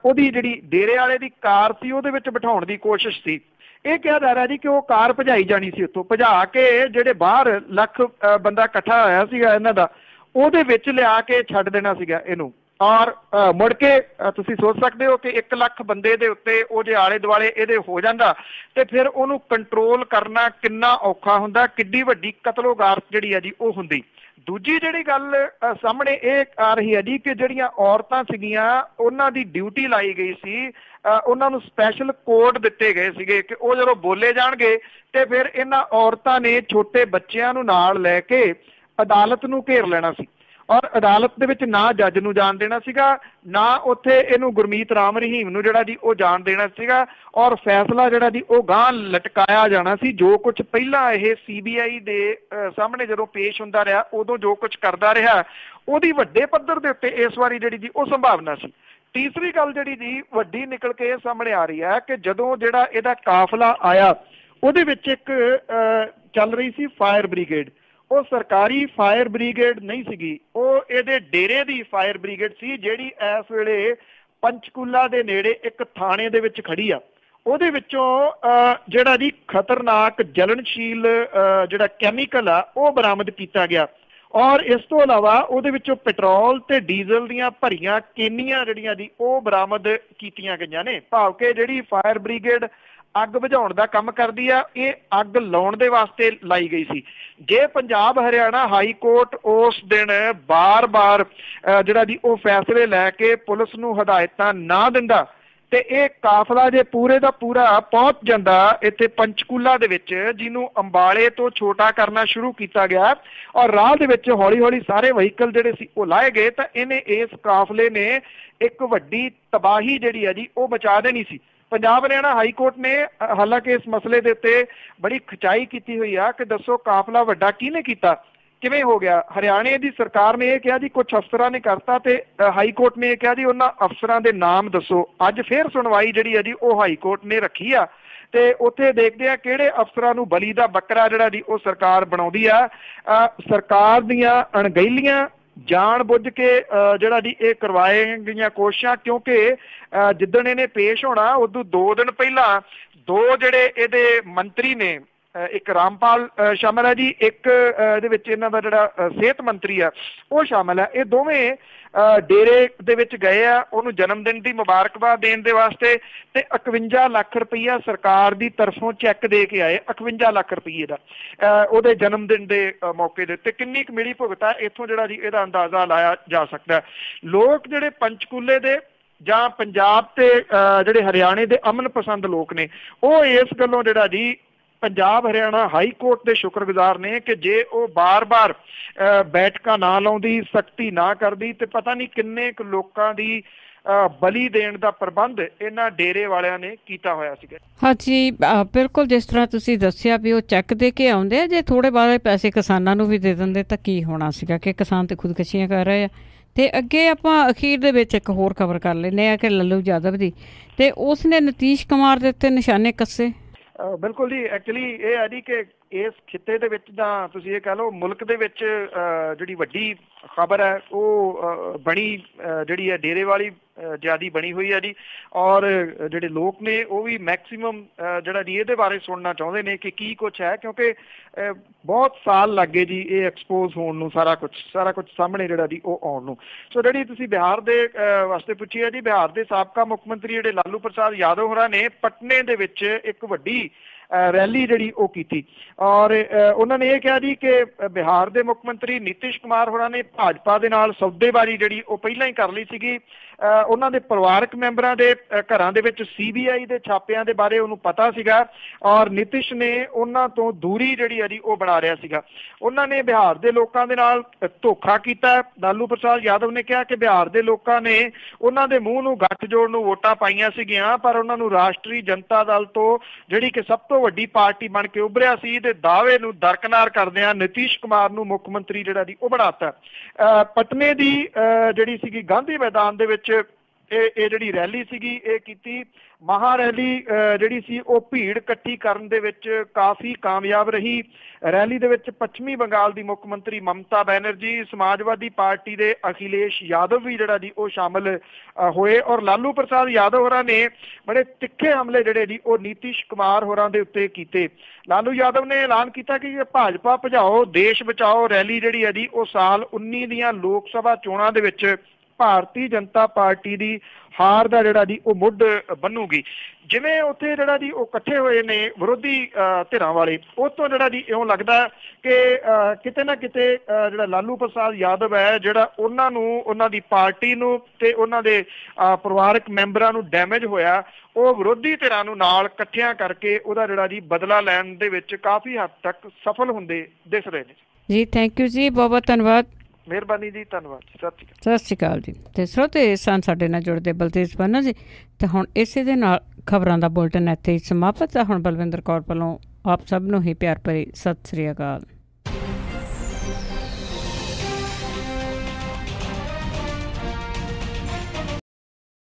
ਉਹਦੀ ਜਿਹੜੀ ਡੇਰੇ ਵਾਲੇ ਦੀ ਕਾਰ ਸੀ ਉਹਦੇ ਵਿੱਚ ਬਿਠਾਉਣ ਦੀ ਕੋਸ਼ਿਸ਼ ਸੀ। ਇਹ ਕਿਹਾ ਜਾ ਰਿਹਾ ਜੀ ਕਿ ਉਹ ਕਾਰ ਭਜਾਈ ਜਾਣੀ ਸੀ, ਉੱਥੋਂ ਭਜਾ ਕੇ ਜਿਹੜੇ ਬਾਹਰ ਲੱਖ ਬੰਦਾ ਇਕੱਠਾ ਹੋਇਆ ਸੀਗਾ ਇਹਨਾਂ ਦਾ ਉਹਦੇ ਵਿੱਚ ਲਿਆ ਕੇ ਛੱਡ ਦੇਣਾ ਸੀਗਾ ਇਹਨੂੰ। ਔਰ ਮੁੜ ਕੇ ਤੁਸੀਂ ਸੋਚ ਸਕਦੇ ਹੋ ਕਿ 1 ਲੱਖ ਬੰਦੇ ਦੇ ਉੱਤੇ ਉਹ ਜੇ ਆਲੇ ਦੁਆਲੇ ਇਹਦੇ ਹੋ ਜਾਂਦਾ ਤੇ ਫਿਰ ਉਹਨੂੰ ਕੰਟਰੋਲ ਕਰਨਾ ਕਿੰਨਾ ਔਖਾ ਹੁੰਦਾ, ਕਿੱਡੀ ਵੱਡੀ ਕਤਲੋਗਾਰਤ ਜਿਹੜੀ ਹੈ ਜੀ ਉਹ ਹੁੰਦੀ। ਦੂਜੀ ਜਿਹੜੀ ਗੱਲ ਸਾਹਮਣੇ ਇਹ ਆ ਰਹੀ ਹੈ ਜੀ ਕਿ ਜਿਹੜੀਆਂ ਔਰਤਾਂ ਸੀਗੀਆਂ ਉਹਨਾਂ ਦੀ ਡਿਊਟੀ ਲਾਈ ਗਈ ਸੀ, ਉਹਨਾਂ ਨੂੰ ਸਪੈਸ਼ਲ ਕੋਡ ਦਿੱਤੇ ਗਏ ਸੀਗੇ ਕਿ ਉਹ ਜਦੋਂ ਬੋਲੇ ਜਾਣਗੇ ਤੇ ਫਿਰ ਇਹਨਾਂ ਔਰਤਾਂ ਨੇ ਛੋਟੇ ਬੱਚਿਆਂ ਨੂੰ ਨਾਲ ਲੈ ਕੇ ਅਦਾਲਤ ਨੂੰ ਘੇਰ ਲੈਣਾ ਸੀ। ਔਰ ਅਦਾਲਤ ਦੇ ਵਿੱਚ ਨਾ ਜੱਜ ਨੂੰ ਜਾਣ ਦੇਣਾ ਸੀਗਾ, ਨਾ ਉੱਥੇ ਇਹਨੂੰ ਗੁਰਮੀਤ ਰਾਮ ਰਹੀਮ ਨੂੰ ਜਿਹੜਾ ਜੀ ਉਹ ਜਾਣ ਦੇਣਾ ਸੀਗਾ, ਔਰ ਫੈਸਲਾ ਜਿਹੜਾ ਜੀ ਉਹ ਗਾਂਹ ਲਟਕਾਇਆ ਜਾਣਾ ਸੀ। ਜੋ ਕੁਝ ਪਹਿਲਾਂ ਇਹ CBI ਦੇ ਸਾਹਮਣੇ ਜਦੋਂ ਪੇਸ਼ ਹੁੰਦਾ ਰਿਹਾ ਉਦੋਂ ਜੋ ਕੁਝ ਕਰਦਾ ਰਿਹਾ ਉਹਦੀ ਵੱਡੇ ਪੱਧਰ ਦੇ ਉੱਤੇ ਇਸ ਵਾਰੀ ਜਿਹੜੀ ਜੀ ਉਹ ਸੰਭਾਵਨਾ ਸੀ। ਤੀਸਰੀ ਗੱਲ ਜਿਹੜੀ ਜੀ ਵੱਡੀ ਨਿਕਲ ਕੇ ਇਹ ਸਾਹਮਣੇ ਆ ਰਹੀ ਹੈ ਕਿ ਜਦੋਂ ਜਿਹੜਾ ਇਹਦਾ ਕਾਫਲਾ ਆਇਆ ਉਹਦੇ ਵਿੱਚ ਇੱਕ ਚੱਲ ਰਹੀ ਸੀ ਫਾਇਰ ਬ੍ਰਿਗੇਡ। ਉਹ ਸਰਕਾਰੀ ਫਾਇਰ ਬ੍ਰਿਗੇਡ ਨਹੀਂ ਸੀਗੀ, ਉਹ ਇਹਦੇ ਡੇਰੇ ਦੀ ਫਾਇਰ ਬ੍ਰਿਗੇਡ ਸੀ ਜਿਹੜੀ ਇਸ ਵੇਲੇ ਪੰਚਕੂਲਾ ਦੇ ਨੇੜੇ ਇੱਕ ਥਾਣੇ ਦੇ ਵਿੱਚ ਖੜੀ ਆ। ਉਹਦੇ ਵਿੱਚੋਂ ਜਿਹੜਾ ਜੀ ਖਤਰਨਾਕ ਜਲਨਸ਼ੀਲ ਜਿਹੜਾ ਕੈਮੀਕਲ ਆ ਉਹ ਬਰਾਮਦ ਕੀਤਾ ਗਿਆ। ਔਰ ਇਸ ਤੋਂ ਇਲਾਵਾ ਉਹਦੇ ਵਿੱਚੋਂ ਪੈਟਰੋਲ ਤੇ ਡੀਜ਼ਲ ਦੀਆਂ ਭਰੀਆਂ ਕੇਨੀਆਂ ਜਿਹੜੀਆਂ ਜੀ ਉਹ ਬਰਾਮਦ ਕੀਤੀਆਂ ਗਈਆਂ ਨੇ। ਭਾਵ ਕਿ ਜਿਹੜੀ ਫਾਇਰ ਬ੍ਰਿਗੇਡ ਅੱਗ ਬੁਝਾਉਣ ਦਾ ਕੰਮ ਕਰਦੀ ਆ, ਇਹ ਅੱਗ ਲਾਉਣ ਦੇ ਵਾਸਤੇ ਲਾਈ ਗਈ ਸੀ। ਜੇ ਪੰਜਾਬ ਹਰਿਆਣਾ ਹਾਈ ਕੋਰਟ ਉਸ ਦਿਨ ਬਾਰ-ਬਾਰ ਜਿਹੜਾ ਜੀ ਉਹ ਫੈਸਲੇ ਲੈ ਕੇ ਪੁਲਿਸ ਨੂੰ ਹਦਾਇਤਾਂ ਨਾ ਦਿੰਦਾ ਤੇ ਇਹ ਕਾਫਲਾ ਜੇ ਪੂਰੇ ਦਾ ਪੂਰਾ ਪਹੁੰਚ ਜਾਂਦਾ ਇੱਥੇ ਪੰਚਕੂਲਾ ਦੇ ਵਿੱਚ, ਜਿਹਨੂੰ ਅੰਬਾਲੇ ਤੋਂ ਛੋਟਾ ਕਰਨਾ ਸ਼ੁਰੂ ਕੀਤਾ ਗਿਆ ਔਰ ਰਾਹ ਦੇ ਵਿੱਚ ਹੌਲੀ-ਹੌਲੀ ਸਾਰੇ ਵਹੀਕਲ ਜਿਹੜੇ ਸੀ ਉਹ ਲਾਏ ਗਏ, ਤਾਂ ਇਹਨੇ ਇਸ ਕਾਫਲੇ ਨੇ ਇੱਕ ਵੱਡੀ ਤਬਾਹੀ ਜਿਹੜੀ ਹੈ ਜੀ ਉਹ ਮਚਾ ਦੇਣੀ ਸੀ। ਪੰਜਾਬ ਹਰਿਆਣਾ ਹਾਈ ਕੋਰਟ ਨੇ ਹਾਲਾਂਕਿ ਇਸ ਮਸਲੇ ਦੇ ਉੱਤੇ ਬੜੀ ਖਿਚਾਈ ਕੀਤੀ ਹੋਈ ਆ ਕਿ ਦੱਸੋ ਕਾਫਲਾ ਵੱਡਾ ਕਿਹਨੇ ਕੀਤਾ, ਕਿਵੇਂ ਹੋ ਗਿਆ। ਹਰਿਆਣੇ ਦੀ ਸਰਕਾਰ ਨੇ ਇਹ ਕਿਹਾ ਜੀ ਕੁਝ ਅਫਸਰਾਂ ਨੇ ਕਰਤਾ ਤੇ ਹਾਈ ਕੋਰਟ ਨੇ ਇਹ ਕਿਹਾ ਜੀ ਉਹਨਾਂ ਅਫਸਰਾਂ ਦੇ ਨਾਮ ਦੱਸੋ। ਅੱਜ ਫੇਰ ਸੁਣਵਾਈ ਜਿਹੜੀ ਹੈ ਜੀ ਉਹ ਹਾਈ ਕੋਰਟ ਨੇ ਰੱਖੀ ਆ ਤੇ ਉੱਥੇ ਦੇਖਦੇ ਆ ਕਿਹੜੇ ਅਫਸਰਾਂ ਨੂੰ ਬਲੀ ਦਾ ਬੱਕਰਾ ਜਿਹੜਾ ਜੀ ਉਹ ਸਰਕਾਰ ਬਣਾਉਂਦੀ ਆ। ਸਰਕਾਰ ਦੀਆਂ ਅਣਗਹਿਲੀਆਂ ਜਾਣ ਬੁੱਝ ਕੇ ਜਿਹੜਾ ਜੀ ਇਹ ਕਰਵਾਏ ਗਈਆਂ ਕੋਸ਼ਿਸ਼ਾਂ, ਕਿਉਂਕਿ ਜਿੱਦਣ ਇਹਨੇ ਪੇਸ਼ ਹੋਣਾ ਉਦੋਂ 2 ਦਿਨ ਪਹਿਲਾਂ 2 ਜਿਹੜੇ ਇਹਦੇ ਮੰਤਰੀ ਨੇ, ਇੱਕ ਰਾਮਪਾਲ ਸ਼ਾਮਲ ਹੈ ਜੀ, ਇੱਕ ਇਹਦੇ ਵਿੱਚ ਇਹਨਾਂ ਦਾ ਜਿਹੜਾ ਸਿਹਤ ਮੰਤਰੀ ਆ ਉਹ ਸ਼ਾਮਲ ਹੈ। ਇਹ ਦੋਵੇਂ ਡੇਰੇ ਦੇ ਵਿੱਚ ਗਏ ਆ ਉਹਨੂੰ ਜਨਮ ਦਿਨ ਦੀ ਮੁਬਾਰਕਬਾਦ ਦੇਣ ਦੇ ਵਾਸਤੇ ਤੇ 51 ਲੱਖ ਰੁਪਈਆ ਸਰਕਾਰ ਦੀ ਤਰਫੋਂ ਚੈੱਕ ਦੇ ਕੇ ਆਏ। 51 ਲੱਖ ਰੁਪਈਏ ਦਾ ਉਹਦੇ ਜਨਮ ਦਿਨ ਦੇ ਮੌਕੇ ਦੇ ਉੱਤੇ ਕਿੰਨੀ ਕੁ ਮਿਲੀ ਭੁਗਤ ਆ, ਇੱਥੋਂ ਜਿਹੜਾ ਜੀ ਇਹਦਾ ਅੰਦਾਜ਼ਾ ਲਾਇਆ ਜਾ ਸਕਦਾ। ਲੋਕ ਜਿਹੜੇ ਪੰਚਕੂਲੇ ਦੇ ਜਾਂ ਪੰਜਾਬ ਤੇ ਜਿਹੜੇ ਹਰਿਆਣੇ ਦੇ ਅਮਨ ਪਸੰਦ ਲੋਕ ਨੇ ਉਹ ਇਸ ਗੱਲੋਂ ਜਿਹੜਾ ਜੀ ਪੰਜਾਬ ਹਰਿਆਣਾ ਹਾਈ ਕੋਰਟ ਦੇ ਸ਼ੁਕਰਗੁਜ਼ਾਰ ਨੇ ਕਿ ਜੇ ਉਹ ਬਾਰ-ਬਾਰ ਬੈਠਕਾਂ ਨਾ ਲਾਉਂਦੀ, ਸਖਤੀ ਨਾ ਕਰਦੀ ਤੇ ਪਤਾ ਨਹੀਂ ਕਿੰਨੇ ਕੁ ਲੋਕਾਂ ਦੀ ਬਲੀ ਦੇਣ ਦਾ ਪ੍ਰਬੰਧ ਇਹਨਾਂ ਡੇਰੇ ਵਾਲਿਆਂ ਨੇ ਕੀਤਾ ਹੋਇਆ ਸੀਗਾ। ਹਾਂਜੀ, ਬਿਲਕੁਲ ਜਿਸ ਤਰ੍ਹਾਂ ਤੁਸੀਂ ਦੱਸਿਆ ਵੀ ਉਹ ਚੈੱਕ ਦੇ ਕੇ ਆਉਂਦੇ ਆ, ਜੇ ਥੋੜ੍ਹੇ ਬਾਰੇ ਪੈਸੇ ਕਿਸਾਨਾਂ ਨੂੰ ਵੀ ਦੇ ਦਿੰਦੇ ਤਾਂ ਕੀ ਹੋਣਾ ਸੀਗਾ ਕਿ ਕਿਸਾਨ ਤੇ ਖੁਦਕੁਸ਼ੀਆਂ ਕਰ ਰਹੇ ਆ। ਅਤੇ ਅੱਗੇ ਆਪਾਂ ਅਖੀਰ ਦੇ ਵਿੱਚ ਇੱਕ ਹੋਰ ਖਬਰ ਕਰ ਲੈਂਦੇ ਹਾਂ ਕਿ ਲੱਲੂ ਯਾਦਵ ਦੀ, ਅਤੇ ਉਸ ਨੇ ਨਿਤੀਸ਼ ਕੁਮਾਰ ਦੇ ਉੱਤੇ ਨਿਸ਼ਾਨੇ ਕੱਸੇ। ਬਿਲਕੁਲ ਜੀ, ਐਕਚੁਅਲੀ ਇਹ ਹੈ ਜੀ ਕਿ ਇਸ ਖਿੱਤੇ ਦੇ ਵਿੱਚ ਜਾਂ ਤੁਸੀਂ ਇਹ ਕਹਿ ਲਓ ਮੁਲਕ ਦੇ ਵਿੱਚ ਜਿਹੜੀ ਵੱਡੀ ਖਬਰ ਹੈ ਉਹ ਬਣੀ ਜਿਹੜੀ ਹੈ ਡੇਰੇ ਵਾਲੀ ਜ਼ਿਆਦੀ ਬਣੀ ਹੋਈ ਹੈ ਜੀ। ਔਰ ਜਿਹੜੇ ਲੋਕ ਨੇ ਉਹ ਵੀ ਮੈਕਸੀਮਮ ਜਿਹੜਾ ਜੀ ਇਹਦੇ ਬਾਰੇ ਸੁਣਨਾ ਚਾਹੁੰਦੇ ਨੇ ਕਿ ਕੀ ਕੁਛ ਹੈ, ਕਿਉਂਕਿ ਬਹੁਤ ਸਾਲ ਲੱਗ ਗਏ ਜੀ ਇਹ ਐਕਸਪੋਜ਼ ਹੋਣ ਨੂੰ, ਸਾਰਾ ਕੁਛ ਸਾਹਮਣੇ ਜਿਹੜਾ ਜੀ ਉਹ ਆਉਣ ਨੂੰ। ਸੋ ਜਿਹੜੀ ਤੁਸੀਂ ਬਿਹਾਰ ਦੇ ਵਾਸਤੇ ਪੁੱਛੀ ਹੈ ਜੀ, ਬਿਹਾਰ ਦੇ ਸਾਬਕਾ ਮੁੱਖ ਮੰਤਰੀ ਜਿਹੜੇ ਲਾਲੂ ਪ੍ਰਸਾਦ ਯਾਦਵ ਹੋਰਾਂ ਨੇ ਪਟਨੇ ਦੇ ਵਿੱਚ ਇੱਕ ਵੱਡੀ ਰੈਲੀ ਜਿਹੜੀ ਉਹ ਕੀਤੀ ਔਰ ਉਹਨਾਂ ਨੇ ਇਹ ਕਿਹਾ ਜੀ ਕਿ ਬਿਹਾਰ ਦੇ ਮੁੱਖ ਮੰਤਰੀ ਨਿਤਿਸ਼ ਕੁਮਾਰ ਹੋਰਾਂ ਨੇ ਭਾਜਪਾ ਦੇ ਨਾਲ ਸੌਦੇਬਾਜ਼ੀ ਜਿਹੜੀ ਉਹ ਪਹਿਲਾਂ ਹੀ ਕਰ ਲਈ ਸੀਗੀ। ਉਹਨਾਂ ਦੇ ਪਰਿਵਾਰਕ ਮੈਂਬਰਾਂ ਦੇ ਘਰਾਂ ਦੇ ਵਿੱਚ CBI ਦੇ ਛਾਪਿਆਂ ਦੇ ਬਾਰੇ ਉਹਨੂੰ ਪਤਾ ਸੀਗਾ ਔਰ ਨਿਤਿਸ਼ ਨੇ ਉਹਨਾਂ ਤੋਂ ਦੂਰੀ ਜਿਹੜੀ ਹੈ ਜੀ ਉਹ ਬਣਾ ਰਿਹਾ ਸੀਗਾ। ਉਹਨਾਂ ਨੇ ਬਿਹਾਰ ਦੇ ਲੋਕਾਂ ਦੇ ਨਾਲ ਧੋਖਾ ਕੀਤਾ। ਲਾਲੂ ਪ੍ਰਸਾਦ ਯਾਦਵ ਨੇ ਕਿਹਾ ਕਿ ਬਿਹਾਰ ਦੇ ਲੋਕਾਂ ਨੇ ਉਹਨਾਂ ਦੇ ਮੂੰਹ ਨੂੰ ਗੱਠ ਜੋੜ ਨੂੰ ਵੋਟਾਂ ਪਾਈਆਂ ਸੀਗੀਆਂ, ਪਰ ਉਹਨਾਂ ਨੂੰ ਰਾਸ਼ਟਰੀ ਜਨਤਾ ਦਲ ਤੋਂ ਜਿਹੜੀ ਕਿ ਸਭ ਤੋਂ ਵੱਡੀ ਪਾਰਟੀ ਬਣ ਕੇ ਉੱਭਰਿਆ ਸੀ ਦੇ ਦਾਅਵੇ ਨੂੰ ਦਰਕਨਾਰ ਕਰਦਿਆਂ ਨਿਤੀਸ਼ ਕੁਮਾਰ ਨੂੰ ਮੁੱਖ ਮੰਤਰੀ ਜਿਹੜਾ ਜੀ ਉਹ ਬਣਾਤਾ। ਪਟਨੇ ਦੀ ਜਿਹੜੀ ਸੀਗੀ ਗਾਂਧੀ ਮੈਦਾਨ ਦੇ ਵਿੱਚ ਇਹ ਜਿਹੜੀ ਰੈਲੀ ਸੀਗੀ ਇਹ ਕੀਤੀ। ਮਹਾ ਰੈਲੀ ਜਿਹੜੀ ਸੀ ਉਹ ਭੀੜ ਇਕੱਠੀ ਕਰਨ ਦੇ ਵਿੱਚ ਕਾਫੀ ਕਾਮਯਾਬ ਰਹੀ। ਰੈਲੀ ਦੇ ਵਿੱਚ ਪੱਛਮੀ ਬੰਗਾਲ ਦੀ ਮੁੱਖ ਮੰਤਰੀ ਮਮਤਾ ਬੈਨਰਜੀ, ਸਮਾਜਵਾਦੀ ਪਾਰਟੀ ਦੇ ਅਖਿਲੇਸ਼ ਯਾਦਵ ਵੀ ਜਿਹੜਾ ਜੀ ਉਹ ਸ਼ਾਮਲ ਹੋਏ ਔਰ ਲਾਲੂ ਪ੍ਰਸਾਦ ਯਾਦਵ ਹੋਰਾਂ ਨੇ ਬੜੇ ਤਿੱਖੇ ਹਮਲੇ ਜਿਹੜੇ ਜੀ ਉਹ ਨਿਤੀਸ਼ ਕੁਮਾਰ ਹੋਰਾਂ ਦੇ ਉੱਤੇ ਕੀਤੇ। ਲਾਲੂ ਯਾਦਵ ਨੇ ਐਲਾਨ ਕੀਤਾ ਕਿ ਭਾਜਪਾ ਭਜਾਓ ਦੇਸ਼ ਬਚਾਓ ਰੈਲੀ ਜਿਹੜੀ ਹੈ ਜੀ ਉਹ ਸਾਲ 19 ਦੀਆਂ ਲੋਕ ਸਭਾ ਚੋਣਾਂ ਦੇ ਵਿੱਚ ਭਾਰਤੀ ਜਨਤਾ ਪਾਰਟੀ ਦੀ ਹਾਰ ਦਾ ਜਿਹੜਾ ਜੀ ਉਹ ਮੁੱਢ ਬੰਨੂਗੀ। ਜਿਵੇਂ ਉੱਥੇ ਜਿਹੜਾ ਜੀ ਉਹ ਇਕੱਠੇ ਹੋਏ ਨੇ ਵਿਰੋਧੀ ਧਿਰਾਂ ਵਾਲੇ, ਉਸ ਤੋਂ ਜਿਹੜਾ ਜੀ ਇਉਂ ਲੱਗਦਾ ਕਿ ਕਿਤੇ ਨਾ ਕਿਤੇ ਜਿਹੜਾ ਲਾਲੂ ਪ੍ਰਸਾਦ ਯਾਦਵ ਹੈ ਜਿਹੜਾ ਉਹਨਾਂ ਨੂੰ, ਉਹਨਾਂ ਦੀ ਪਾਰਟੀ ਨੂੰ ਤੇ ਉਹਨਾਂ ਦੇ ਪਰਿਵਾਰਕ ਮੈਂਬਰਾਂ ਨੂੰ ਡੈਮੇਜ ਹੋਇਆ, ਉਹ ਵਿਰੋਧੀ ਧਿਰਾਂ ਨੂੰ ਨਾਲ ਇਕੱਠਿਆਂ ਕਰਕੇ ਉਹਦਾ ਜਿਹੜਾ ਜੀ ਬਦਲਾ ਲੈਣ ਦੇ ਵਿੱਚ ਕਾਫੀ ਹੱਦ ਤੱਕ ਸਫਲ ਹੁੰਦੇ ਦਿਸ ਰਹੇ ਨੇ। ਜੀ ਥੈਂਕ ਯੂ ਜੀ, ਬਹੁਤ ਬਹੁਤ ਧੰਨਵਾਦ। ਮਿਹਰਬਾਨੀ ਜੀ, ਧੰਨਵਾਦ। ਸਤਿ ਸ਼੍ਰੀ ਅਕਾਲ ਜੀ। ਅਤੇ ਸਰੋਤੇ ਸਨ ਸਾਡੇ ਨਾਲ ਜੁੜਦੇ ਬਲਤੇਜ ਬੰਨਾ ਜੀ। ਅਤੇ ਹੁਣ ਇਸੇ ਦੇ ਨਾਲ ਖਬਰਾਂ ਦਾ ਬੁਲਟਨ ਇੱਥੇ ਹੀ ਸਮਾਪਤ ਹੈ। ਹੁਣ ਬਲਵਿੰਦਰ ਕੌਰ ਵੱਲੋਂ ਆਪ ਸਭ ਨੂੰ ਹੀ ਪਿਆਰ ਭਰੀ ਸਤਿ ਸ਼੍ਰੀ ਅਕਾਲ।